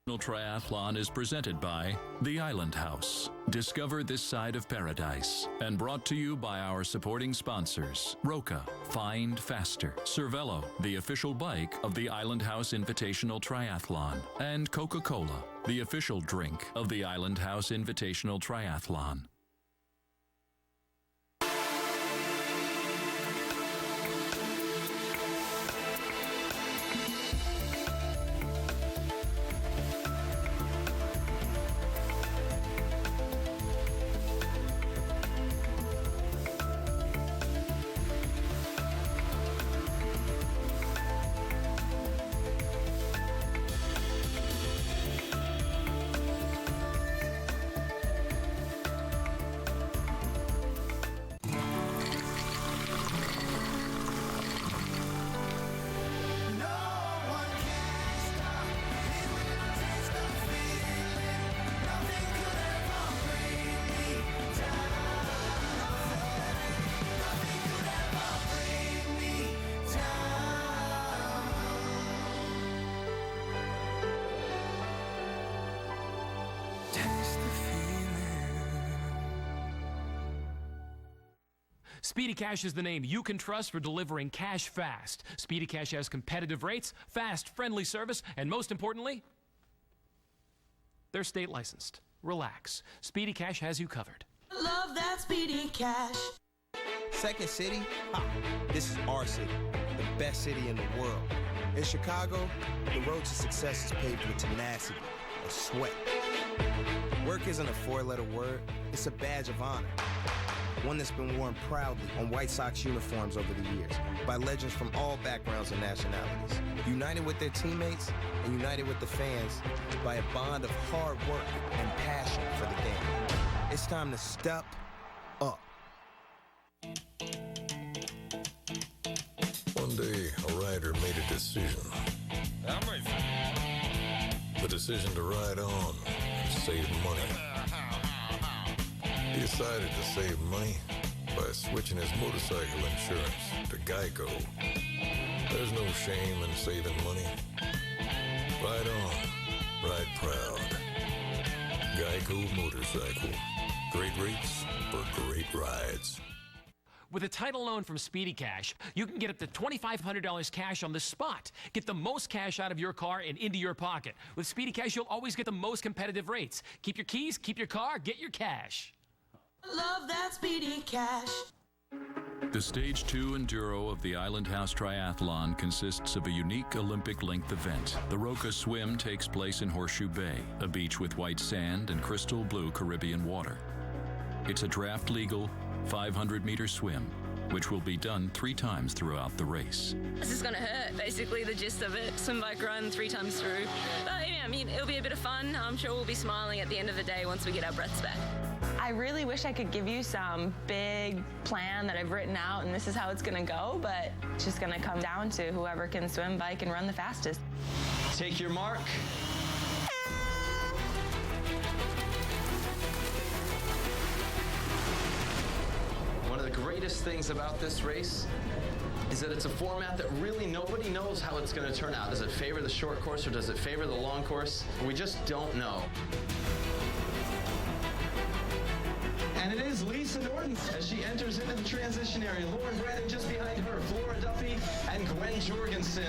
Triathlon is presented by The Island House. Discover this side of paradise. And brought to you by our supporting sponsors, Roca, Find Faster, Cervelo, the official bike of the Island House Invitational Triathlon, and Coca-Cola, the official drink of the Island House Invitational Triathlon. Speedy Cash is the name you can trust for delivering cash fast. Speedy Cash has competitive rates, fast, friendly service, and most importantly, they're state licensed. Relax. Speedy Cash has you covered. Love that Speedy Cash. Second City? Ha! This is our city, the best city in the world. In Chicago, the road to success is paved with tenacity and sweat. Work isn't a four-letter word, it's a badge of honor. One that's been worn proudly on White Sox uniforms over the years by legends from all backgrounds and nationalities. United with their teammates and united with the fans by a bond of hard work and passion for the game. It's time to step up. One day, a rider made a decision. The decision to ride on and save money. He decided to save money by switching his motorcycle insurance to Geico. There's no shame in saving money. Ride on, ride proud. Geico Motorcycle. Great rates for great rides. With a title loan from Speedy Cash, you can get up to $2,500 cash on the spot. Get the most cash out of your car and into your pocket. With Speedy Cash, you'll always get the most competitive rates. Keep your keys, keep your car, get your cash. Love that Speedy Cash. The Stage 2 Enduro of the Island House Triathlon consists of a unique Olympic-length event. The Roca Swim takes place in Horseshoe Bay, a beach with white sand and crystal blue Caribbean water. It's a draft-legal 500-meter swim, which will be done 3 times throughout the race. This is going to hurt, basically, the gist of it. Swim, bike, run 3 times through. But, I mean, it'll be a bit of fun. I'm sure we'll be smiling at the end of the day once we get our breaths back. I really wish I could give you some big plan that I've written out and this is how it's going to go, but it's just going to come down to whoever can swim, bike, and run the fastest. Take your mark. One of the greatest things about this race is that it's a format that really nobody knows how it's going to turn out. Does it favor the short course or does it favor the long course? We just don't know. And it is Lisa Norton as she enters into the transition area. Lauren Brandon just behind her, Flora Duffy and Gwen Jorgensen.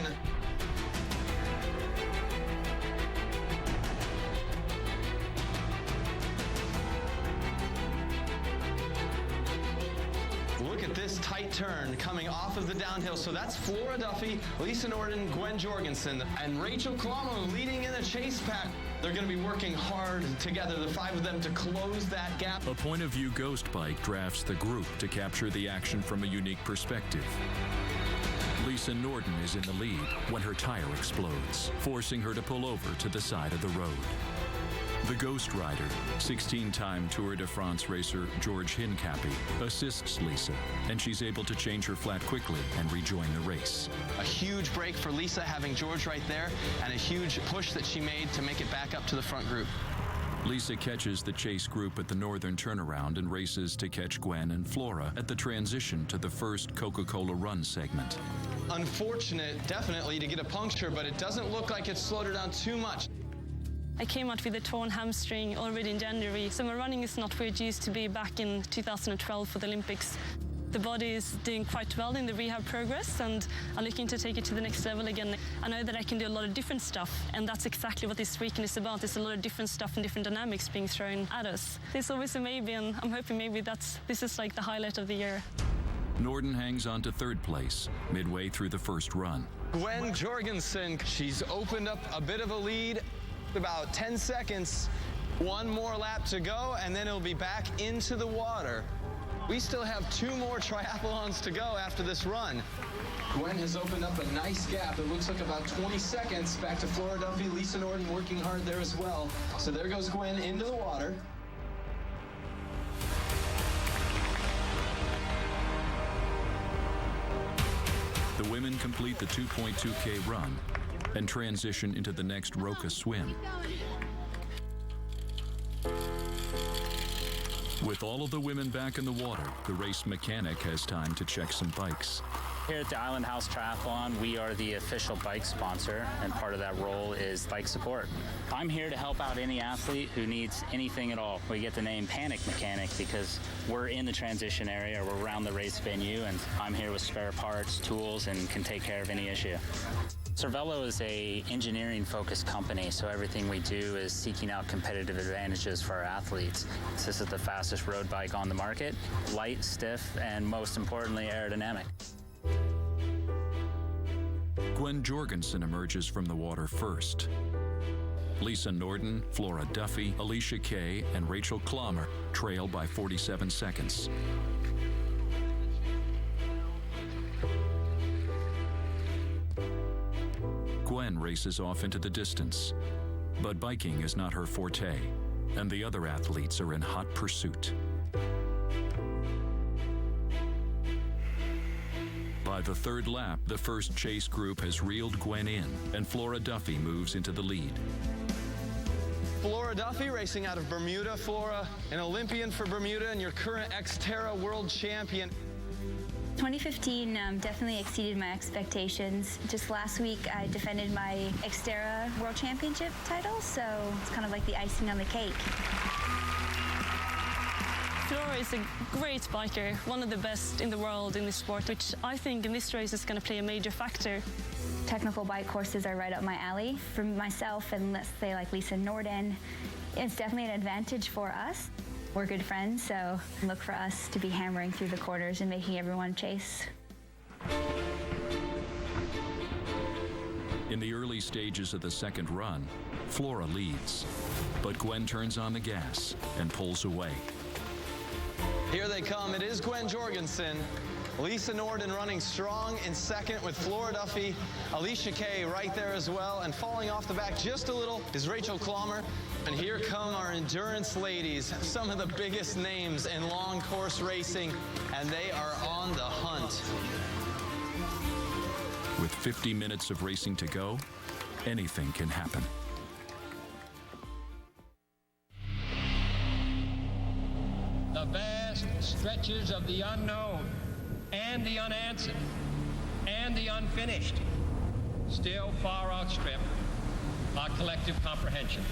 Look at this tight turn coming off of the downhill. So that's Flora Duffy, Lisa Norton, Gwen Jorgensen, and Rachel Colombo leading in the chase pack. They're going to be working hard together, the 5 of them, to close that gap. A Point of View Ghost Bike drafts the group to capture the action from a unique perspective. Lisa Norton is in the lead when her tire explodes, forcing her to pull over to the side of the road. The Ghost Rider, 16-time Tour de France racer George Hincapie, assists Lisa, and she's able to change her flat quickly and rejoin the race. A huge break for Lisa having George right there, and a huge push that she made to make it back up to the front group. Lisa catches the chase group at the northern turnaround and races to catch Gwen and Flora at the transition to the first Coca-Cola Run segment. Unfortunate, definitely, to get a puncture, but it doesn't look like it slowed her down too much. I came out with a torn hamstring already in January, so my running is not where it used to be back in 2012 for the Olympics. The body is doing quite well in the rehab progress, and I'm looking to take it to the next level again. I know that I can do a lot of different stuff, and that's exactly what this weekend is about. There's a lot of different stuff and different dynamics being thrown at us. There's always a maybe, and I'm hoping maybe this is like the highlight of the year. Norden hangs on to third place midway through the first run. Gwen Jorgensen, she's opened up a bit of a lead, about 10 seconds. One more lap to go, and then it'll be back into the water. We still have 2 more triathlons to go after this run. Gwen has opened up a nice gap. It looks like about 20 seconds. Back to Flora Duffy, Lisa Norden working hard there as well. So there goes Gwen into the water. The women complete the 2.2K run and transition into the next Roka swim. With all of the women back in the water, the race mechanic has time to check some bikes. Here at the Island House Triathlon, we are the official bike sponsor, and part of that role is bike support. I'm here to help out any athlete who needs anything at all. We get the name Panic Mechanic because we're in the transition area, or we're around the race venue, and I'm here with spare parts, tools, and can take care of any issue. Cervelo is a engineering-focused company, so everything we do is seeking out competitive advantages for our athletes. This is the fastest road bike on the market, light, stiff, and most importantly, aerodynamic. Gwen Jorgensen emerges from the water first. Lisa Norden, Flora Duffy, Alicia Kay, and Rachel Klammer trail by 47 seconds. Gwen races off into the distance, but biking is not her forte, and the other athletes are in hot pursuit. By the third lap, the first chase group has reeled Gwen in, and Flora Duffy moves into the lead. Flora Duffy racing out of Bermuda. Flora, an Olympian for Bermuda and your current Xterra world champion. 2015 definitely exceeded my expectations. Just last week, I defended my Xterra World Championship title, so it's kind of like the icing on the cake. Flora is a great biker, one of the best in the world in this sport, which I think in this race is going to play a major factor. Technical bike courses are right up my alley. For myself and let's say like Lisa Norden, it's definitely an advantage for us. We're good friends, so look for us to be hammering through the corners and making everyone chase. In the early stages of the second run, Flora leads, but Gwen turns on the gas and pulls away. Here they come. It is Gwen Jorgensen. Lisa Norden running strong in second with Flora Duffy. Alicia Kay right there as well. And falling off the back just a little is Rachel Klammer. And here come our endurance ladies, some of the biggest names in long course racing, and they are on the hunt. With 50 minutes of racing to go, anything can happen. The vast stretches of the unknown and the unanswered and the unfinished still far outstrip our collective comprehension.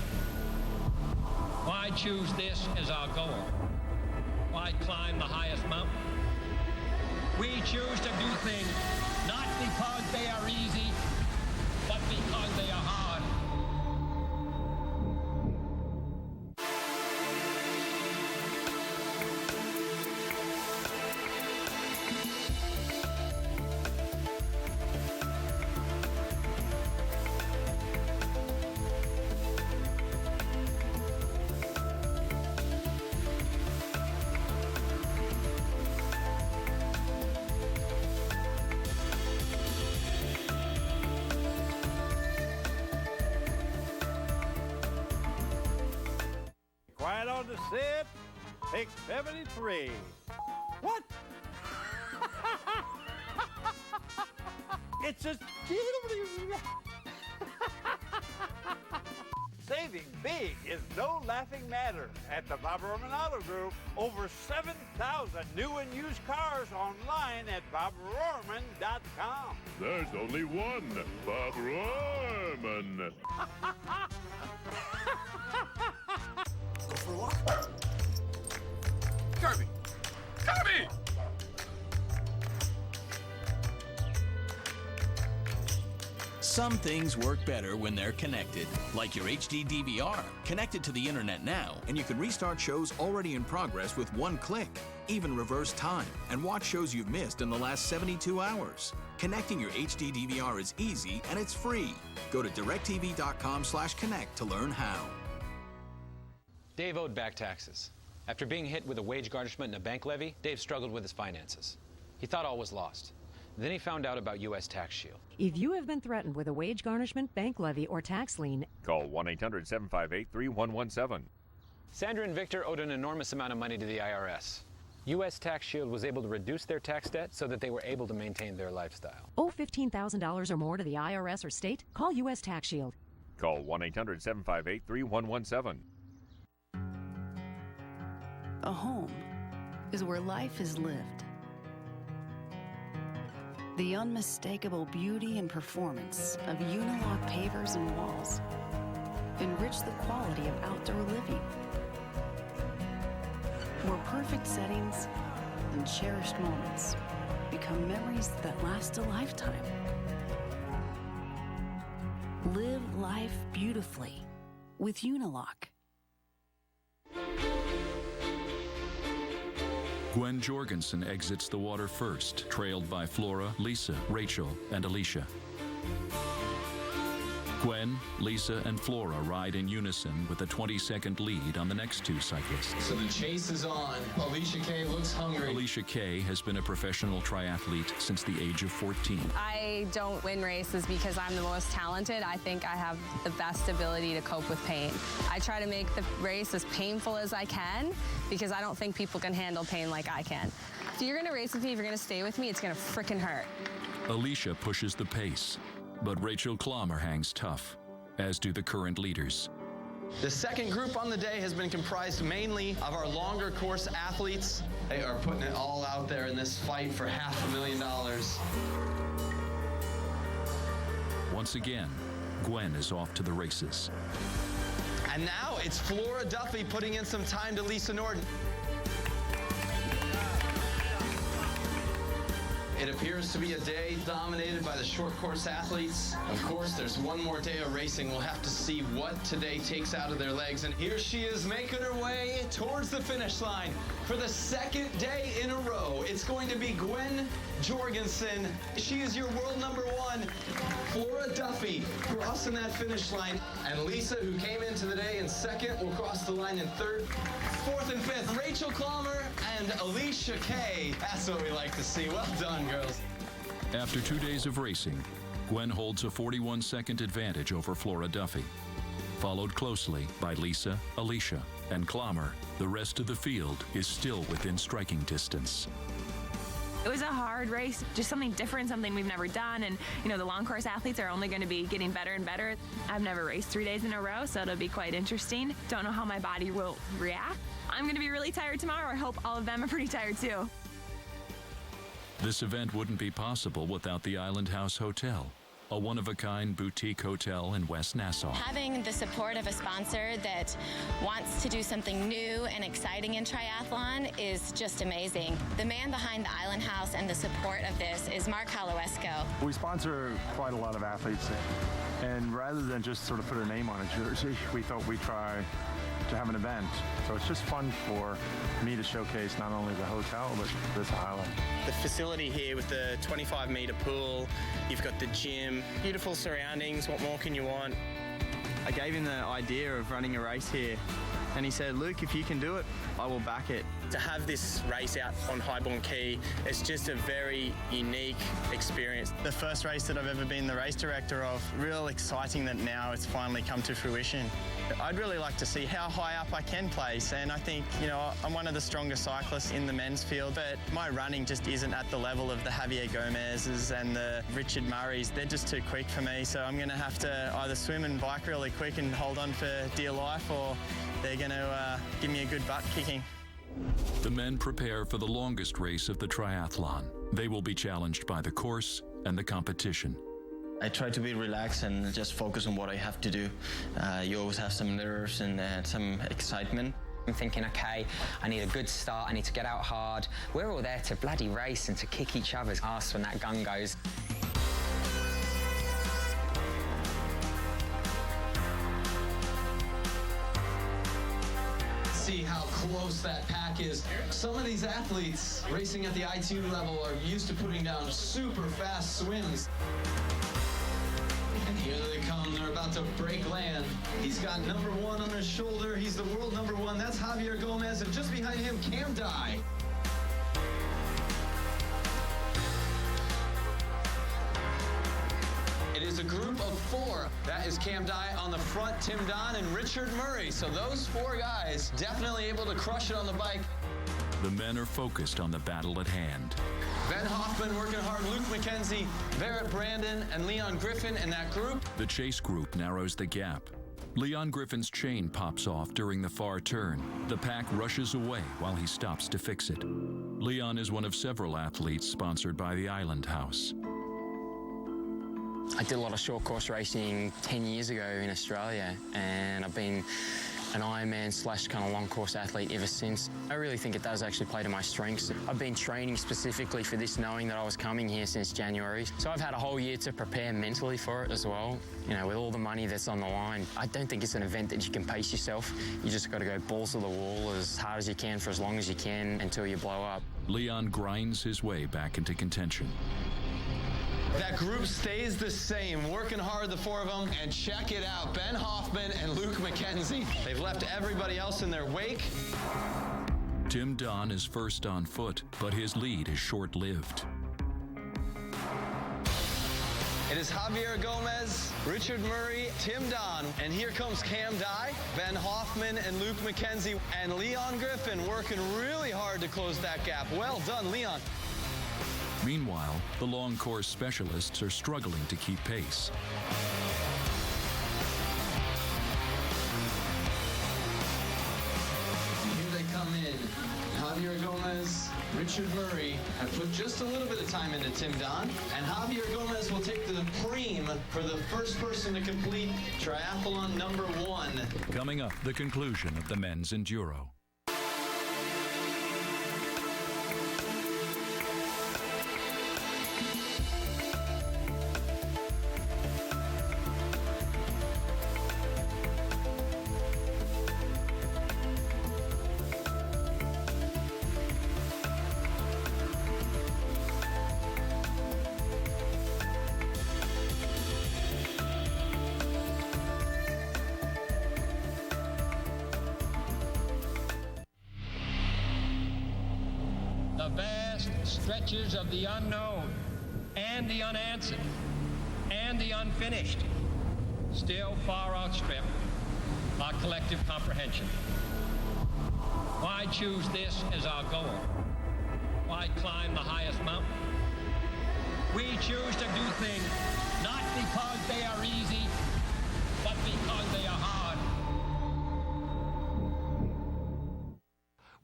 Why choose this as our goal? Why climb the highest mountain? We choose to do things not because they are easy, but because they are hard. Quiet on the set. Take 73. What? It's a... Saving big is no laughing matter. At the Bob Roman Auto Group, over 7,000 new and used cars online at bobrorman.com. There's only one Bob Roman. Kirby! Kirby! Some things work better when they're connected, like your HD DVR. Connected to the internet now, and you can restart shows already in progress with one click. Even reverse time and watch shows you've missed in the last 72 hours. Connecting your HD DVR is easy and it's free. Go to directtv.com/connect to learn how. Dave owed back taxes. After being hit with a wage garnishment and a bank levy, Dave struggled with his finances. He thought all was lost. Then he found out about U.S. Tax Shield. If you have been threatened with a wage garnishment, bank levy, or tax lien, call 1-800-758-3117. Sandra and Victor owed an enormous amount of money to the IRS. U.S. Tax Shield was able to reduce their tax debt so that they were able to maintain their lifestyle. owe $15,000 or more to the IRS or state? Call U.S. Tax Shield. Call 1-800-758-3117. A home is where life is lived. The unmistakable beauty and performance of Unilock pavers and walls enrich the quality of outdoor living, where perfect settings and cherished moments become memories that last a lifetime. Live life beautifully with Unilock. Gwen Jorgensen exits the water first, trailed by Flora, Lisa, Rachel, and Alicia. Gwen, Lisa, and Flora ride in unison with a 20-second lead on the next two cyclists. So the chase is on. Alicia Kay looks hungry. Alicia Kay has been a professional triathlete since the age of 14. I don't win races because I'm the most talented. I think I have the best ability to cope with pain. I try to make the race as painful as I can because I don't think people can handle pain like I can. If you're gonna race with me, if you're gonna stay with me, it's gonna frickin' hurt. Alicia pushes the pace, but Rachel Clommer hangs tough, as do the current leaders. The second group on the day has been comprised mainly of our longer course athletes. They are putting it all out there in this fight for $500,000. Once again, Gwen is off to the races. And now it's Flora Duffy putting in some time to Lisa Norden. It appears to be a day dominated by the short course athletes. Of course, there's one more day of racing. We'll have to see what today takes out of their legs. And here she is making her way towards the finish line for the second day in a row. It's going to be Gwen Jorgensen. She is your world number one. Flora Duffy crossing that finish line. And Lisa, who came into the day in second, will cross the line in third. Fourth and fifth, Rachel Clommer and Alicia Kay. That's what we like to see. Well done, girls. After 2 days of racing, Gwen holds a 41-second advantage over Flora Duffy, followed closely by Lisa, Alicia, and Clommer. The rest of the field is still within striking distance. It was a hard race, just something different, something we've never done. And, you know, the long course athletes are only going to be getting better and better. I've never raced 3 days in a row, so it'll be quite interesting. Don't know how my body will react. I'm going to be really tired tomorrow. I hope all of them are pretty tired, too. This event wouldn't be possible without the Island House Hotel, a one-of-a-kind boutique hotel in West Nassau. Having the support of a sponsor that wants to do something new and exciting in triathlon is just amazing. The man behind the Island House and the support of this is Mark Holowesko. We sponsor quite a lot of athletes, and rather than just sort of put a name on a jersey, we thought we'd try to have an event. So it's just fun for me to showcase not only the hotel, but this island. The facility here with the 25-meter pool, you've got the gym, beautiful surroundings, what more can you want? I gave him the idea of running a race here, and he said, Luke, if you can do it, I will back it. To have this race out on Highbourne Quay, it's just a very unique experience. The first race that I've ever been the race director of, real exciting that now it's finally come to fruition. I'd really like to see how high up I can place, and I think, you know, I'm one of the strongest cyclists in the men's field, but my running just isn't at the level of the Javier Gomez's and the Richard Murray's. They're just too quick for me, so I'm going to have to either swim and bike really quick and hold on for dear life, or they're going to give me a good butt kicking. The men prepare for the longest race of the triathlon. They will be challenged by the course and the competition. I try to be relaxed and just focus on what I have to do. You always have some nerves and some excitement. I'm thinking, okay, I need a good start, I need to get out hard. We're all there to bloody race and to kick each other's ass when that gun goes. See how close that pack is. Some of these athletes racing at the I2 level are used to putting down super fast swims. And here they come, they're about to break land. He's got number 1 on his shoulder. He's the world number 1. That's Javier Gomez, and just behind him, Cam Dye. It is a group of 4. That is Cam Dye on the front, Tim Don, and Richard Murray. So those 4 guys definitely able to crush it on the bike. The men are focused on the battle at hand. Ben Hoffman working hard, Luke McKenzie, Barrett Brandon, and Leon Griffin in that group. The chase group narrows the gap. Leon Griffin's chain pops off during the far turn. The pack rushes away while he stops to fix it. Leon is one of several athletes sponsored by the Island House. I did a lot of short course racing 10 years ago in Australia, and I've been an Ironman / kind of long course athlete ever since. I really think it does actually play to my strengths. I've been training specifically for this, knowing that I was coming here since January. So I've had a whole year to prepare mentally for it as well. You know, with all the money that's on the line, I don't think it's an event that you can pace yourself. You just got to go balls to the wall as hard as you can for as long as you can until you blow up. Leon grinds his way back into contention. That group stays the same, working hard, the 4 of them, and check it out, Ben Hoffman and Luke McKenzie. They've left everybody else in their wake. Tim Don is first on foot, but his lead is short-lived. It is Javier Gomez, Richard Murray, Tim Don, and here comes Cam Dye, Ben Hoffman, and Luke McKenzie, and Leon Griffin working really hard to close that gap. Well done, Leon. Meanwhile, the long course specialists are struggling to keep pace. Here they come in. Javier Gomez, Richard Murray have put just a little bit of time into Tim Don, and Javier Gomez will take the preem for the first person to complete triathlon number 1. Coming up, the conclusion of the men's enduro. The vast stretches of the unknown and the unanswered and the unfinished still far outstrip our collective comprehension. Why choose this as our goal? Why climb the highest mountain? We choose to do things not because they are easy, but because they are hard.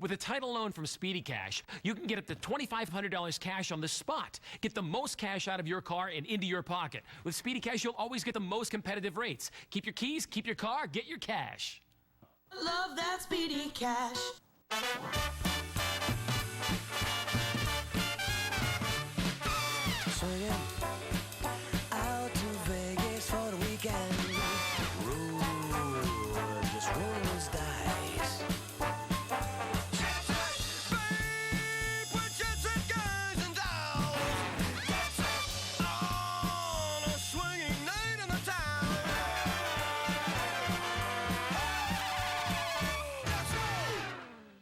With a title loan from Speedy Cash, you can get up to $2,500 cash on the spot. Get the most cash out of your car and into your pocket. With Speedy Cash, you'll always get the most competitive rates. Keep your keys, keep your car, get your cash. Love that Speedy Cash. Swinging out to Vegas for the weekend. Roll, just roll those dice.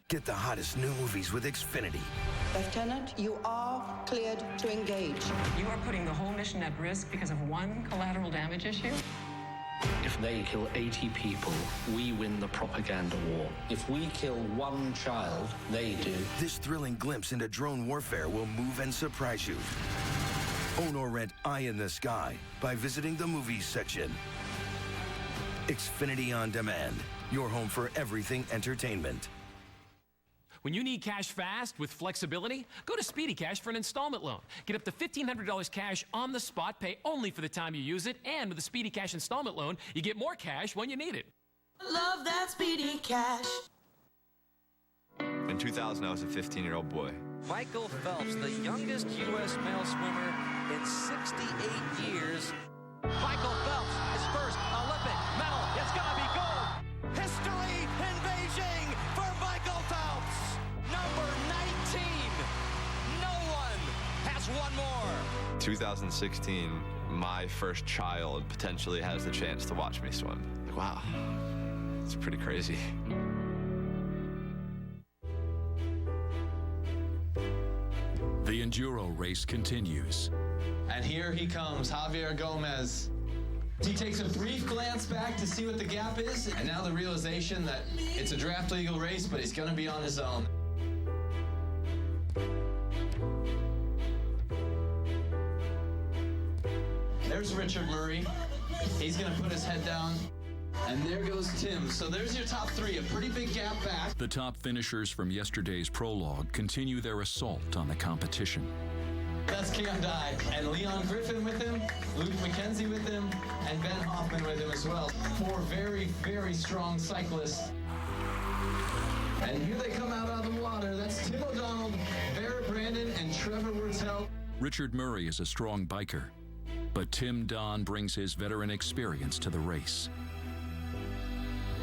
Get the hottest new movies with Xfinity. Lieutenant, you are cleared to engage. You are putting the whole mission at risk because of one collateral damage issue? If they kill 80 people, we win the propaganda war. If we kill one child, they do. This thrilling glimpse into drone warfare will move and surprise you. Own or rent Eye in the Sky by visiting the movies section. Xfinity On Demand, your home for everything entertainment. When you need cash fast with flexibility, go to Speedy Cash for an installment loan. Get up to $1,500 cash on the spot, pay only for the time you use it, and with a Speedy Cash installment loan, you get more cash when you need it. Love that Speedy Cash. In 2000, I was a 15-year-old boy. Michael Phelps, the youngest U.S. male swimmer in 68 years. Michael Phelps, his first Olympic medal. It's going to be gold. History in Beijing for Michael Phelps. Number 19. No one has one more. 2016, my first child potentially has the chance to watch me swim. Like, wow, it's pretty crazy. The enduro race continues. And here he comes, Javier Gomez. He takes a brief glance back to see what the gap is, and now the realization that it's a draft legal race, but he's going to be on his own. There's Richard Murray. He's going to put his head down. And there goes Tim. So there's your top three, a pretty big gap back. The top finishers from yesterday's prologue continue their assault on the competition. That's Cam Dye, and Leon Griffin with him, Luke McKenzie with him, and Ben Hoffman with him as well. Four very, very strong cyclists. And here they come out of the water. That's Tim O'Donnell, Barrett Brandon, and Trevor Wurtzel. Richard Murray is a strong biker, but Tim Don brings his veteran experience to the race.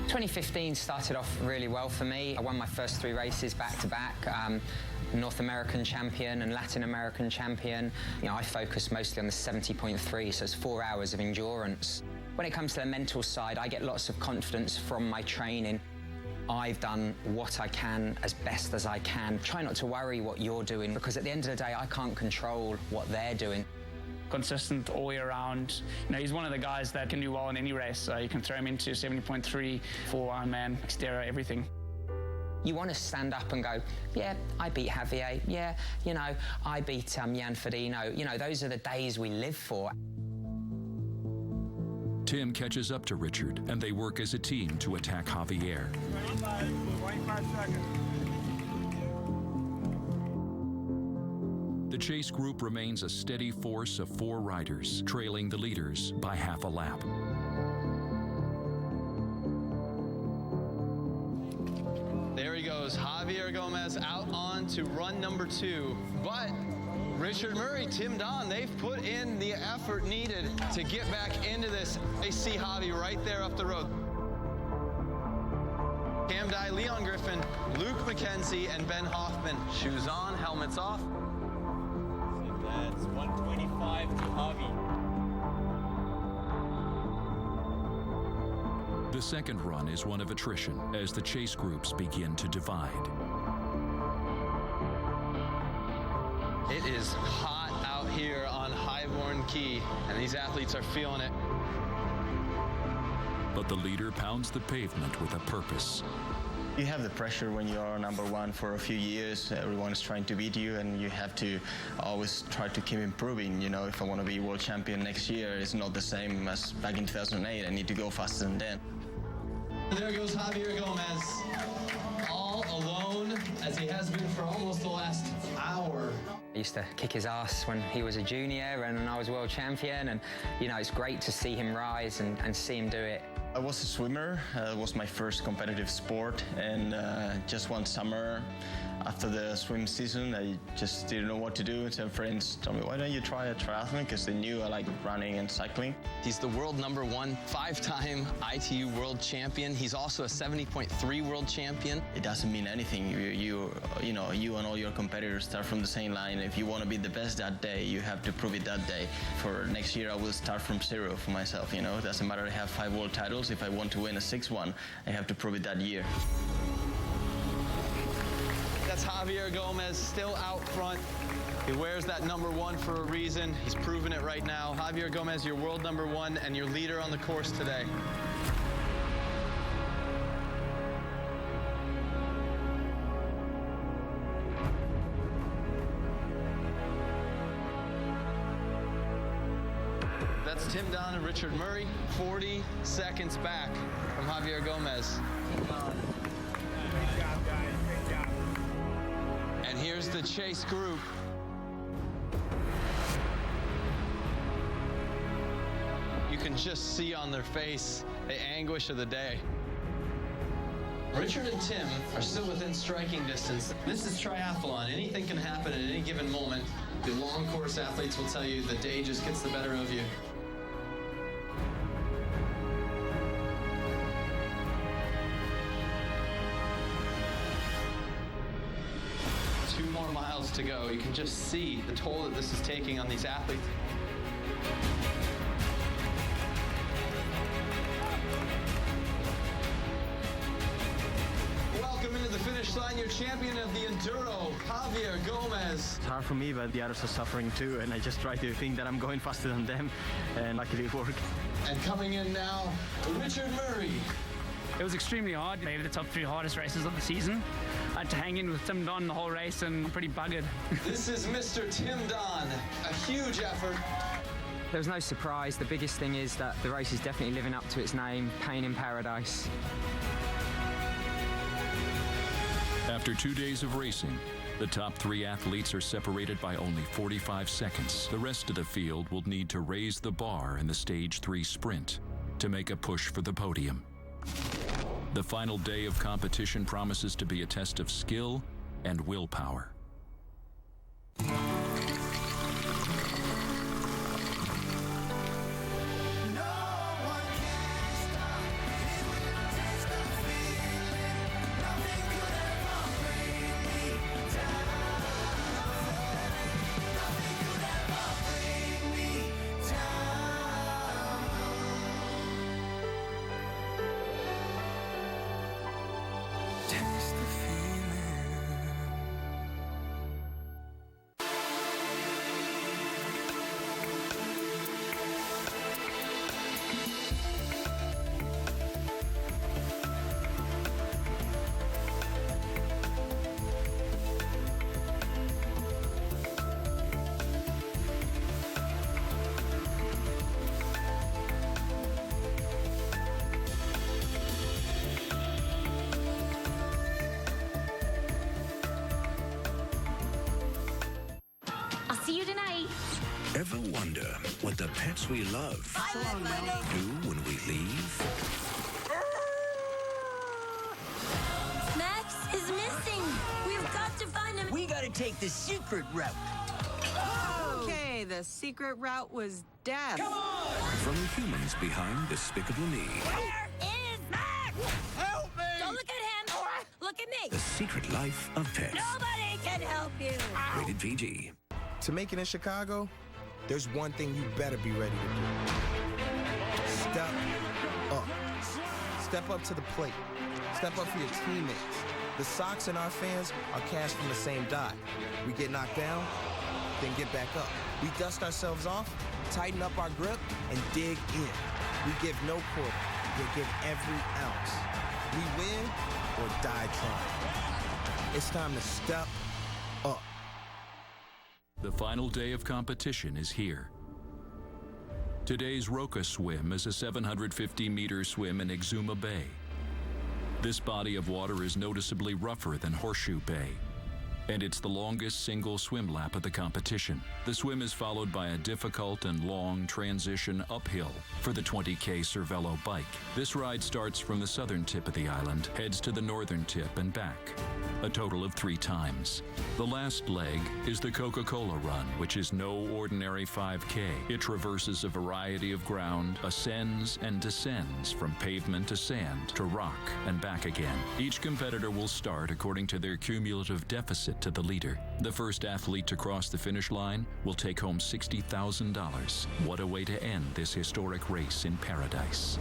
2015 started off really well for me. I won my first 3 races back-to-back. North American champion and Latin American champion. You know, I focus mostly on the 70.3, so it's 4 hours of endurance. When it comes to the mental side, I get lots of confidence from my training. I've done what I can as best as I can. Try not to worry what you're doing, because at the end of the day, I can't control what they're doing. Consistent all year round. You know, he's one of the guys that can do well in any race. You can throw him into 70.3, full Ironman, Xterra, everything. You want to stand up and go, yeah, I beat Javier. Yeah, you know, I beat Jan Frodeno. You know, those are the days we live for. Tim catches up to Richard, and they work as a team to attack Javier. 25 seconds. The chase group remains a steady force of 4 riders, trailing the leaders by half a lap. There he goes, Javier Gomez out on to run number 2. But Richard Murray, Tim Don, they've put in the effort needed to get back into this. They see Javi right there up the road. Cam Dye, Leon Griffin, Luke McKenzie, and Ben Hoffman. Shoes on, helmets off. That's 125 to Javi. The second run is one of attrition as the chase groups begin to divide. It is hot out here on Highborn Key, and these athletes are feeling it. But the leader pounds the pavement with a purpose. You have the pressure when you are number one for a few years. Everyone is trying to beat you, and you have to always try to keep improving. You know, if I want to be world champion next year, it's not the same as back in 2008. I need to go faster than then. There goes Javier Gomez, all alone, as he has been for almost the last hour. I used to kick his ass when he was a junior and I was world champion, and you know, it's great to see him rise and see him do it. I was a swimmer. It was my first competitive sport, and just one summer after the swim season, I just didn't know what to do. Some friends told me, why don't you try a triathlon? Because they knew I liked running and cycling. He's the world number 1, 5-time ITU world champion. He's also a 70.3 world champion. It doesn't mean anything. You know, you and all your competitors start from the same line. If you want to be the best that day, you have to prove it that day. For next year, I will start from 0 for myself. You know, it doesn't matter. I have 5 world titles. If I want to win a 6th one, I have to prove it that year. That's Javier Gomez still out front. He wears that number 1 for a reason. He's proven it right now. Javier Gomez, your world number 1 and your leader on the course today. That's Tim Don and Richard Murray, 40 seconds back from Javier Gomez. Great job, guys. Great job. And here's the chase group. You can just see on their face the anguish of the day. Richard and Tim are still within striking distance. This is triathlon. Anything can happen at any given moment. The long course athletes will tell you the day just gets the better of you. Two more miles to go. You can just see the toll that this is taking on these athletes. Welcome into the finish line, your champion of the Enduro, Javier Gomez. It's hard for me, but the others are suffering too, and I just try to think that I'm going faster than them, and luckily it worked. And coming in now, Richard Murray. It was extremely hard, maybe the top 3 hardest races of the season. I had to hang in with Tim Don the whole race, and I'm pretty buggered. This is Mr. Tim Don, a huge effort. There was no surprise. The biggest thing is that the race is definitely living up to its name, Pain in Paradise. After 2 days of racing, the top 3 athletes are separated by only 45 seconds. The rest of the field will need to raise the bar in the Stage 3 sprint to make a push for the podium. The final day of competition promises to be a test of skill and willpower. See you tonight. Ever wonder what the pets we love do when we leave? Max is missing. We've got to find him. We gotta take the secret route. Okay, the secret route was death. Come on! From the humans behind Despicable Me. Where is Max? Help me! Don't look at him. Look at me. The secret life of pets. Nobody can help you. Rated PG. To make it in Chicago, there's one thing you better be ready to do. Step up. Step up to the plate. Step up for your teammates. The Sox and our fans are cast from the same die. We get knocked down, then get back up. We dust ourselves off, tighten up our grip, and dig in. We give no quarter. We give every ounce. We win or die trying. It's time to step up. The final day of competition is here. Today's Roca swim is a 750-meter swim in Exuma Bay. This body of water is noticeably rougher than Horseshoe Bay, and it's the longest single swim lap of the competition. The swim is followed by a difficult and long transition uphill for the 20K Cervelo bike. This ride starts from the southern tip of the island, heads to the northern tip and back, a total of 3 times. The last leg is the Coca-Cola Run, which is no ordinary 5K. It traverses a variety of ground, ascends and descends from pavement to sand to rock and back again. Each competitor will start according to their cumulative deficit to the leader. The first athlete to cross the finish line will take home $60,000. What a way to end this historic race in paradise.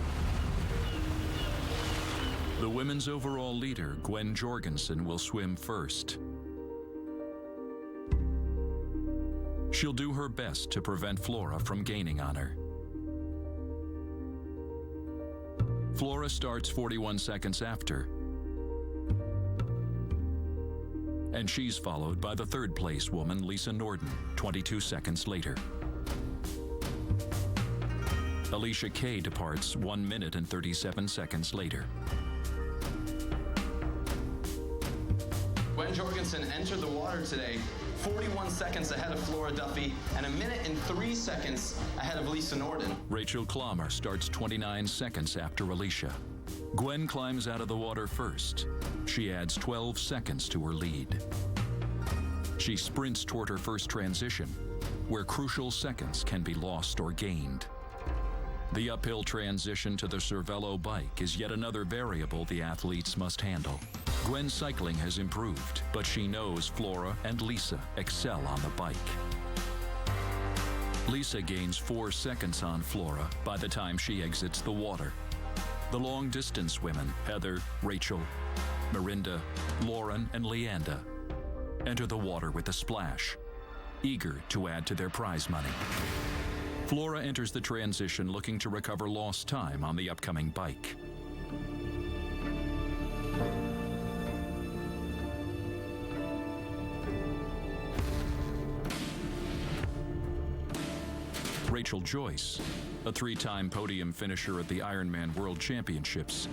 The women's overall leader, Gwen Jorgensen, will swim first. She'll do her best to prevent Flora from gaining on her. Flora starts 41 seconds after, and she's followed by the third place woman, Lisa Norden, 22 seconds later. Alicia Kay departs 1 minute and 37 seconds later. Gwen Jorgensen entered the water today 41 seconds ahead of Flora Duffy and 1 minute and 3 seconds ahead of Lisa Norden. Rachel Klammer starts 29 seconds after Alicia. Gwen climbs out of the water first. She adds 12 seconds to her lead. She sprints toward her first transition, where crucial seconds can be lost or gained. The uphill transition to the Cervelo bike is yet another variable the athletes must handle. Gwen's cycling has improved, but she knows Flora and Lisa excel on the bike. Lisa gains 4 seconds on Flora by the time she exits the water. The long-distance women, Heather, Rachel, Mirinda, Lauren, and Leanda, enter the water with a splash, eager to add to their prize money. Flora enters the transition looking to recover lost time on the upcoming bike. Rachel Joyce, a 3-time podium finisher at the Ironman World Championships,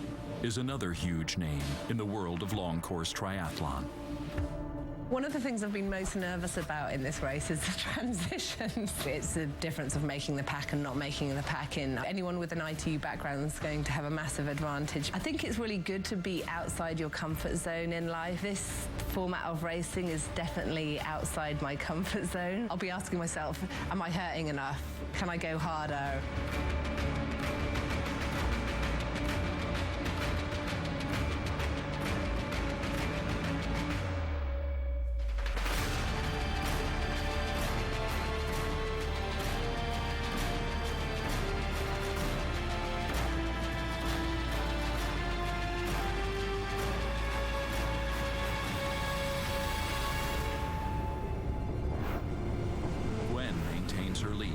is another huge name in the world of long-course triathlon. One of the things I've been most nervous about in this race is the transitions. It's the difference of making the pack and not making the pack. Anyone with an ITU background is going to have a massive advantage. I think it's really good to be outside your comfort zone in life. This format of racing is definitely outside my comfort zone. I'll be asking myself, am I hurting enough? Can I go harder? Her lead.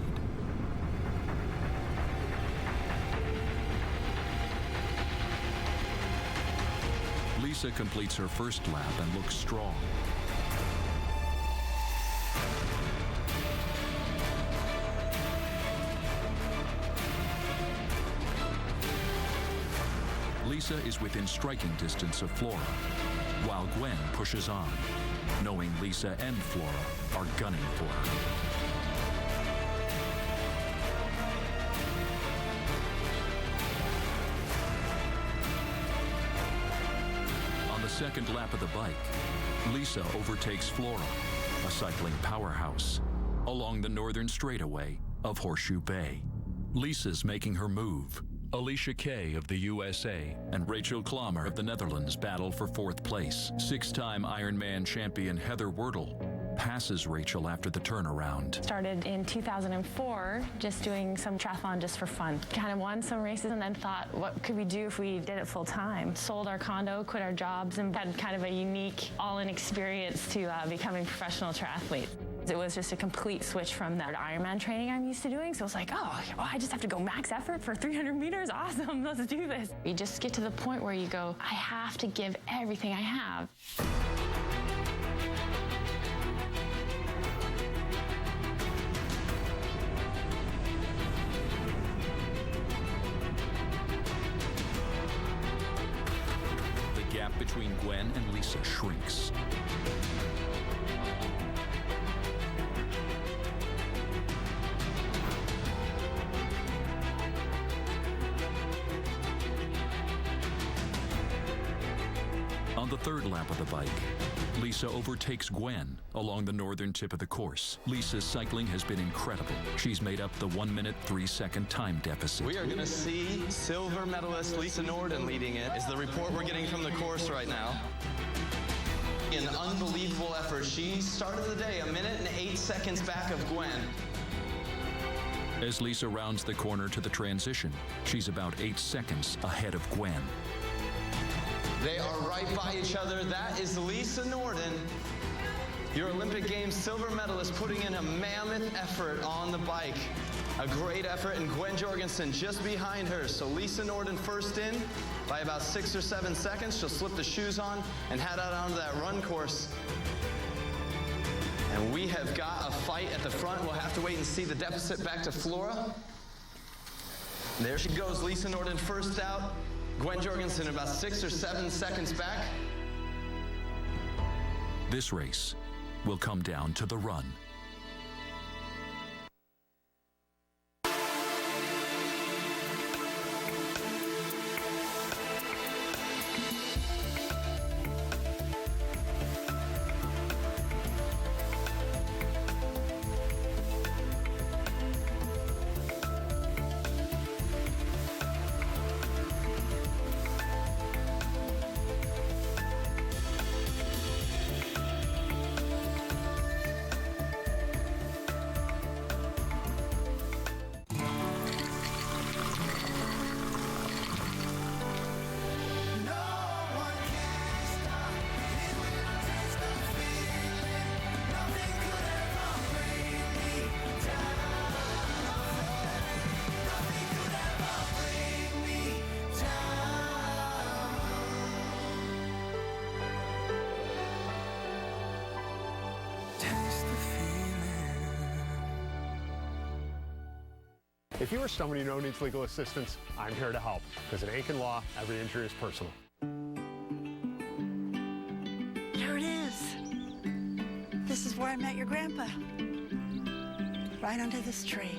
Lisa completes her first lap and looks strong. Lisa is within striking distance of Flora, while Gwen pushes on, knowing Lisa and Flora are gunning for her. Second lap of the bike, Lisa overtakes Flora, a cycling powerhouse, along the northern straightaway of Horseshoe Bay. Lisa's making her move. Alicia Kay of the USA and Rachel Klammer of the Netherlands battle for 4th place. 6-time Ironman champion Heather Wordle passes Rachel after the turnaround. Started in 2004, just doing some triathlon just for fun. Kind of won some races and then thought, what could we do if we did it full time? Sold our condo, quit our jobs, and had kind of a unique all-in experience to becoming professional triathletes. It was just a complete switch from that Ironman training I'm used to doing. So I was like, oh, I just have to go max effort for 300 meters. Awesome, let's do this. You just get to the point where you go, I have to give everything I have. The gap between Gwen and Lisa shrinks. On the third lap of the bike, Lisa overtakes Gwen along the northern tip of the course. Lisa's cycling has been incredible. She's made up the 1 minute, 3 second time deficit. We are going to see silver medalist Lisa Norden leading it, is the report we're getting from the course right now. An unbelievable effort. She started the day 1 minute and 8 seconds back of Gwen. As Lisa rounds the corner to the transition, she's about 8 seconds ahead of Gwen. They are right by each other. That is Lisa Norden, your Olympic Games silver medalist, putting in a mammoth effort on the bike. A great effort, and Gwen Jorgensen just behind her. So Lisa Norden first in by about 6 or 7 seconds. She'll slip the shoes on and head out onto that run course. And we have got a fight at the front. We'll have to wait and see the deficit back to Flora. There she goes, Lisa Norden first out. Gwen Jorgensen about 6 or 7 seconds back. This race will come down to the run. If you or someone you know needs legal assistance, I'm here to help, because at Aiken Law, every injury is personal. There it is. This is where I met your grandpa. Right under this tree.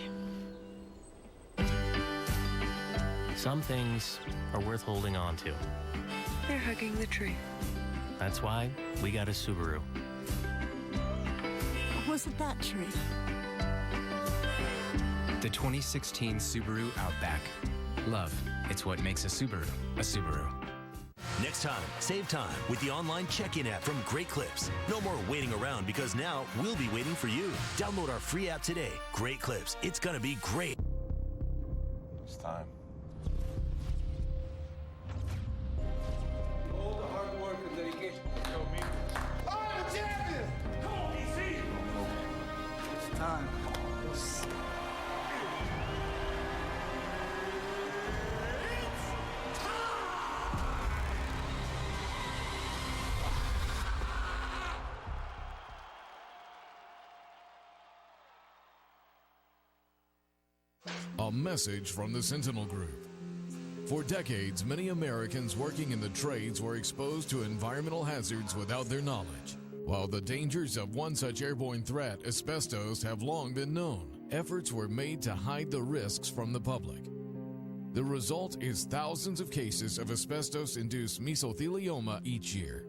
Some things are worth holding on to. They're hugging the tree. That's why we got a Subaru. Was it that tree? The 2016 Subaru Outback. Love, it's what makes a Subaru a Subaru. Next time, save time with the online check-in app from Great Clips. No more waiting around, because now we'll be waiting for you. Download our free app today. Great Clips. It's gonna be great. It's time. All the hard work and dedication. Yo, me. I'm a champion! Come on, DC! It's time. A message from the Sentinel Group. For decades, many Americans working in the trades were exposed to environmental hazards without their knowledge. While the dangers of one such airborne threat, asbestos, have long been known, efforts were made to hide the risks from the public. The result is thousands of cases of asbestos-induced mesothelioma each year.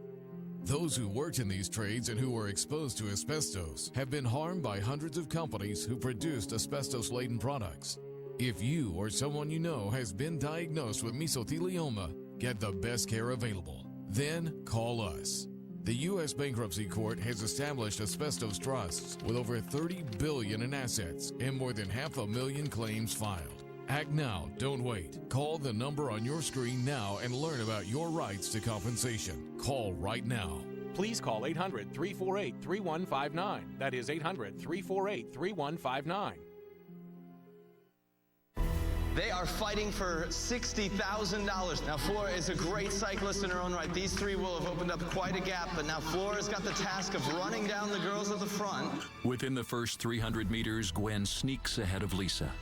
Those who worked in these trades and who were exposed to asbestos have been harmed by hundreds of companies who produced asbestos-laden products. If you or someone you know has been diagnosed with mesothelioma, get the best care available. Then call us. The U.S. Bankruptcy Court has established asbestos trusts with over $30 billion in assets and more than 500,000 claims filed. Act now, don't wait. Call the number on your screen now and learn about your rights to compensation. Call right now. Please call 800-348-3159. That is 800-348-3159. They are fighting for $60,000. Now, Flora is a great cyclist in her own right. These three will have opened up quite a gap, but now Flora's got the task of running down the girls at the front. Within the first 300 meters, Gwen sneaks ahead of Lisa.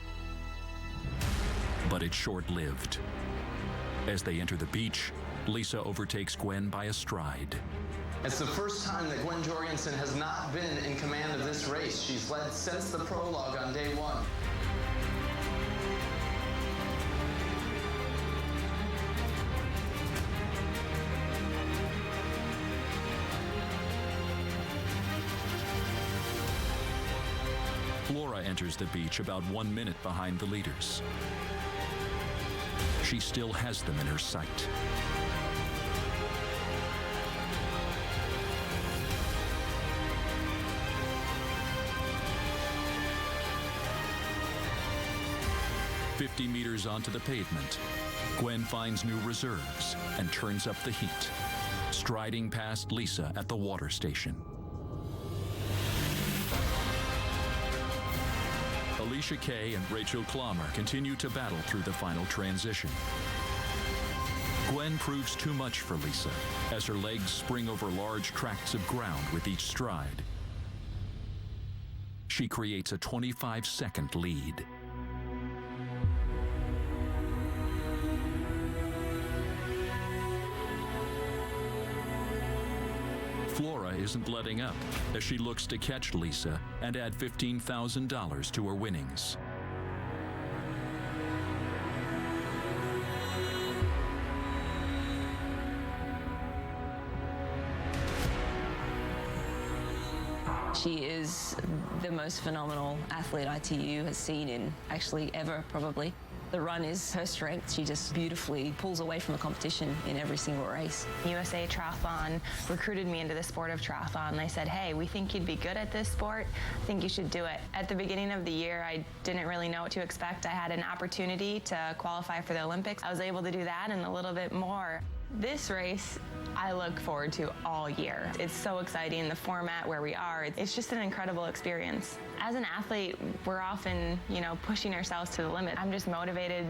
But it's short-lived. As they enter the beach, Lisa overtakes Gwen by a stride. It's the first time that Gwen Jorgensen has not been in command of this race. She's led since the prologue on day one. Flora enters the beach about 1 minute behind the leaders. She still has them in her sight. "50 meters onto the pavement, Gwen finds new reserves and turns up the heat, striding past Lisa at the water station. Alicia Kay and Rachel Klammer continue to battle through the final transition. Gwen proves too much for Lisa as her legs spring over large tracts of ground with each stride. She creates a 25-second lead. Flora isn't letting up as she looks to catch Lisa and add $15,000 to her winnings. She is the most phenomenal athlete ITU has seen in actually ever, probably. The run is her strength. She just beautifully pulls away from the competition in every single race. USA Triathlon recruited me into the sport of triathlon. And they said, hey, we think you'd be good at this sport. I think you should do it. At the beginning of the year, I didn't really know what to expect. I had an opportunity to qualify for the Olympics. I was able to do that and a little bit more. This race, I look forward to all year. It's so exciting, the format where we are. It's just an incredible experience. As an athlete, we're often, pushing ourselves to the limit. I'm just motivated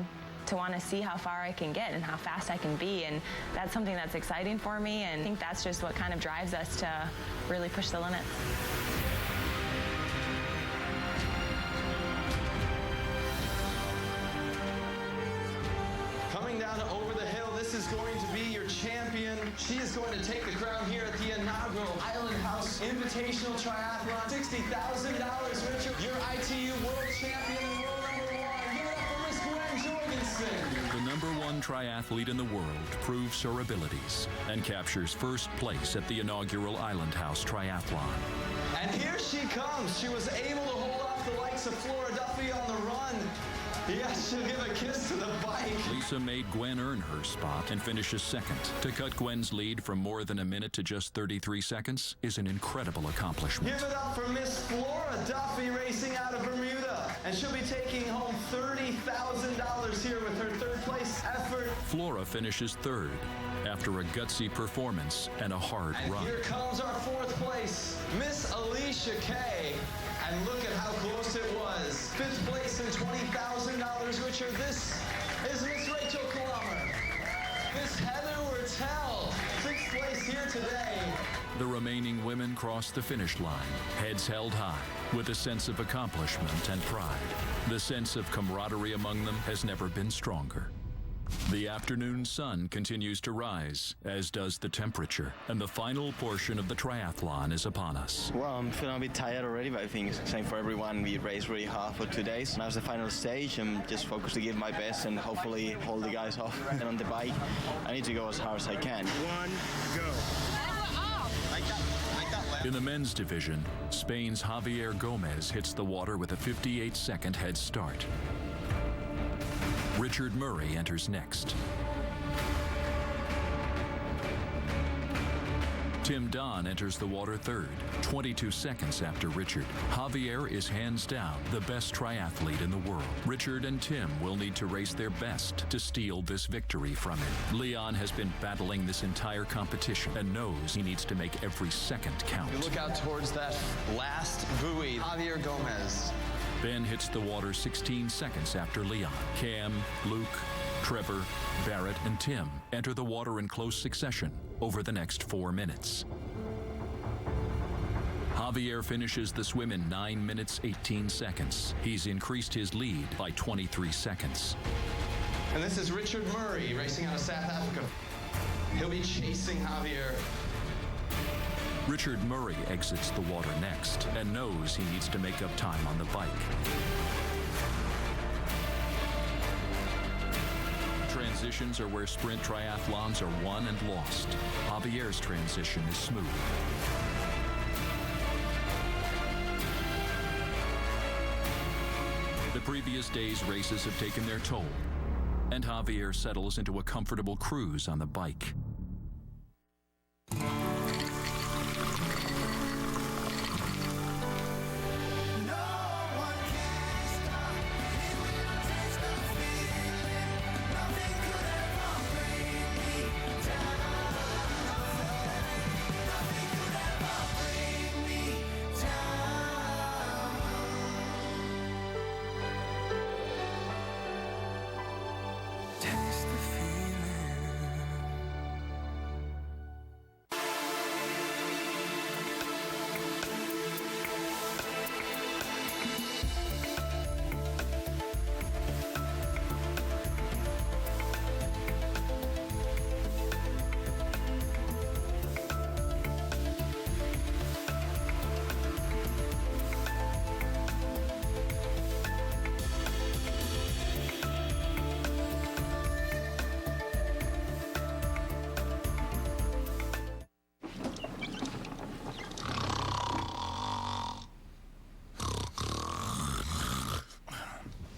to want to see how far I can get and how fast I can be, and that's something that's exciting for me, and I think that's just what kind of drives us to really push the limits. is going to be your champion. She is going to take the crown here at the inaugural Island House Invitational Triathlon. $60,000, Richard. Your ITU World Champion and world number one. Give it up for Miss Gwen Jorgensen. The #1 triathlete in the world proves her abilities and captures first place at the inaugural Island House Triathlon. And here she comes. She was able to hold off the likes of Flora Duffy on the run. Yes, she'll give a kiss to the bike. Lisa made Gwen earn her spot and finishes second. To cut Gwen's lead from more than a minute to just 33 seconds is an incredible accomplishment. Give it up for Miss Flora Duffy racing out of Bermuda. And she'll be taking home $30,000 here with her third place effort. Flora finishes third after a gutsy performance and a hard And run. here comes our fourth place, Miss Alicia Kay. And look at how close it was. Fifth place and $20,000, Richard. This is Miss Rachel Klammer. Miss Heather Wertel, sixth place here today. The remaining women cross the finish line, heads held high, with a sense of accomplishment and pride. The sense of camaraderie among them has never been stronger. The afternoon sun continues to rise, as does the temperature, and the final portion of the triathlon is upon us. Well, I'm feeling a bit tired already, but I think it's the same for everyone. We raced really hard for 2 days. Now it's the final stage. I'm just focused to give my best and hopefully hold the guys off. And on the bike, I need to go as hard as I can. 1, go. In the men's division, Spain's Javier Gomez hits the water with a 58-second head start. Richard Murray enters next. Tim Don enters the water third, 22 seconds after Richard. Javier is hands down the best triathlete in the world. Richard and Tim will need to race their best to steal this victory from him. Leon has been battling this entire competition and knows he needs to make every second count. You look out towards that last buoy, Javier Gomez. Ben hits the water 16 seconds after Leon. Cam, Luke, Trevor, Barrett, and Tim enter the water in close succession over the next 4 minutes. Javier finishes the swim in 9 minutes, 18 seconds. He's increased his lead by 23 seconds. And this is Richard Murray racing out of South Africa. He'll be chasing Javier. Richard Murray exits the water next and knows he needs to make up time on the bike. Transitions are where sprint triathlons are won and lost. Javier's transition is smooth. The previous day's races have taken their toll, and Javier settles into a comfortable cruise on the bike.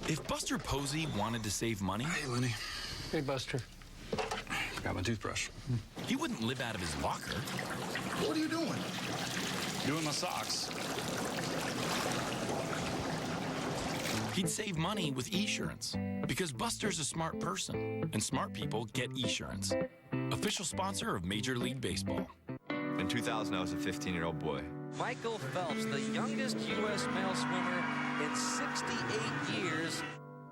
If Buster Posey wanted to save money... Hey, Lenny. Hey, Buster. Got my toothbrush. He wouldn't live out of his locker. What are you doing? Doing my socks. He'd save money with Esurance. Because Buster's a smart person, and smart people get Esurance. Official sponsor of Major League Baseball. In 2000, I was a 15-year-old boy. Michael Phelps, the youngest U.S. male swimmer in 68 years.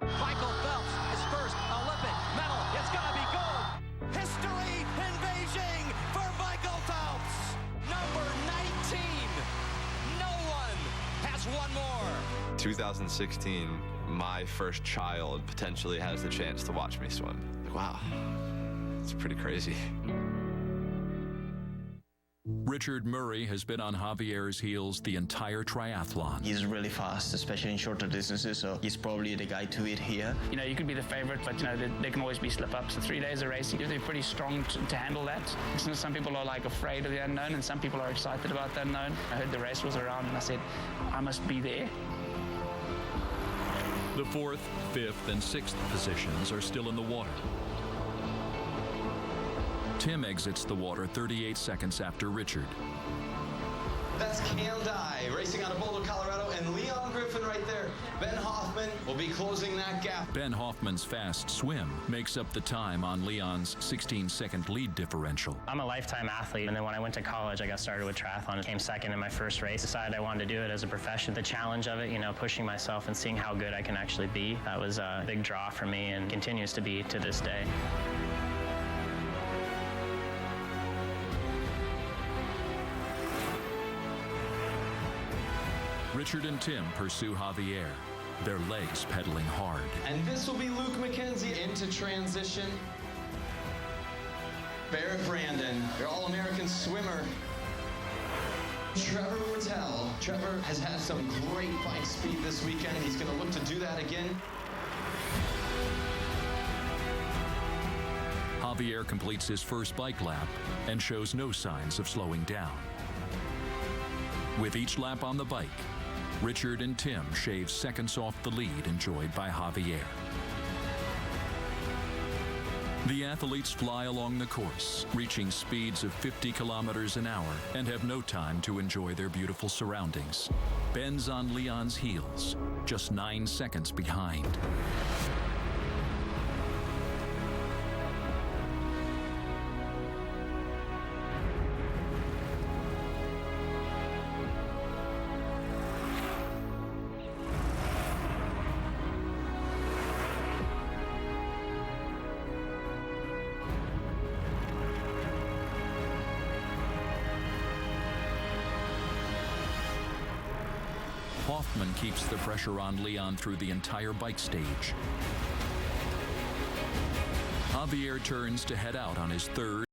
Michael Phelps, his first Olympic medal. It's going to be gold. History in Beijing for Michael Phelps. Number 19. No one has one more. 2016, my first child potentially has the chance to watch me swim. Wow. It's pretty crazy. Richard Murray has been on Javier's heels the entire triathlon. He's really fast, especially in shorter distances, so he's probably the guy to beat here. You know, you could be the favorite, but, you know, there can always be slip-ups. The 3 days of racing, you have to be pretty strong to handle that. Some people are, like, afraid of the unknown, and some people are excited about the unknown. I heard the race was around, and I said, I must be there. The 4th, 5th, and 6th positions are still in the water. Tim exits the water 38 seconds after Richard. That's Cam Dye racing out of Boulder, Colorado, and Leon Griffin right there. Ben Hoffman will be closing that gap. Ben Hoffman's fast swim makes up the time on Leon's 16-second lead differential. I'm a lifetime athlete, and then when I went to college, I got started with triathlon. Came second in my first race. Decided I wanted to do it as a profession. The challenge of it, you know, pushing myself and seeing how good I can actually be, that was a big draw for me and continues to be to this day. Richard and Tim pursue Javier, their legs pedaling hard. And this will be Luke McKenzie into transition. Barrett Brandon, your All-American swimmer. Trevor Wittel. Trevor has had some great bike speed this weekend. He's going to look to do that again. Javier completes his first bike lap and shows no signs of slowing down. With each lap on the bike, Richard and Tim shave seconds off the lead enjoyed by Javier. The athletes fly along the course, reaching speeds of 50 kilometers an hour and have no time to enjoy their beautiful surroundings. Ben's on Leon's heels, just 9 seconds behind. Hoffman keeps the pressure on Leon through the entire bike stage. Javier turns to head out on his third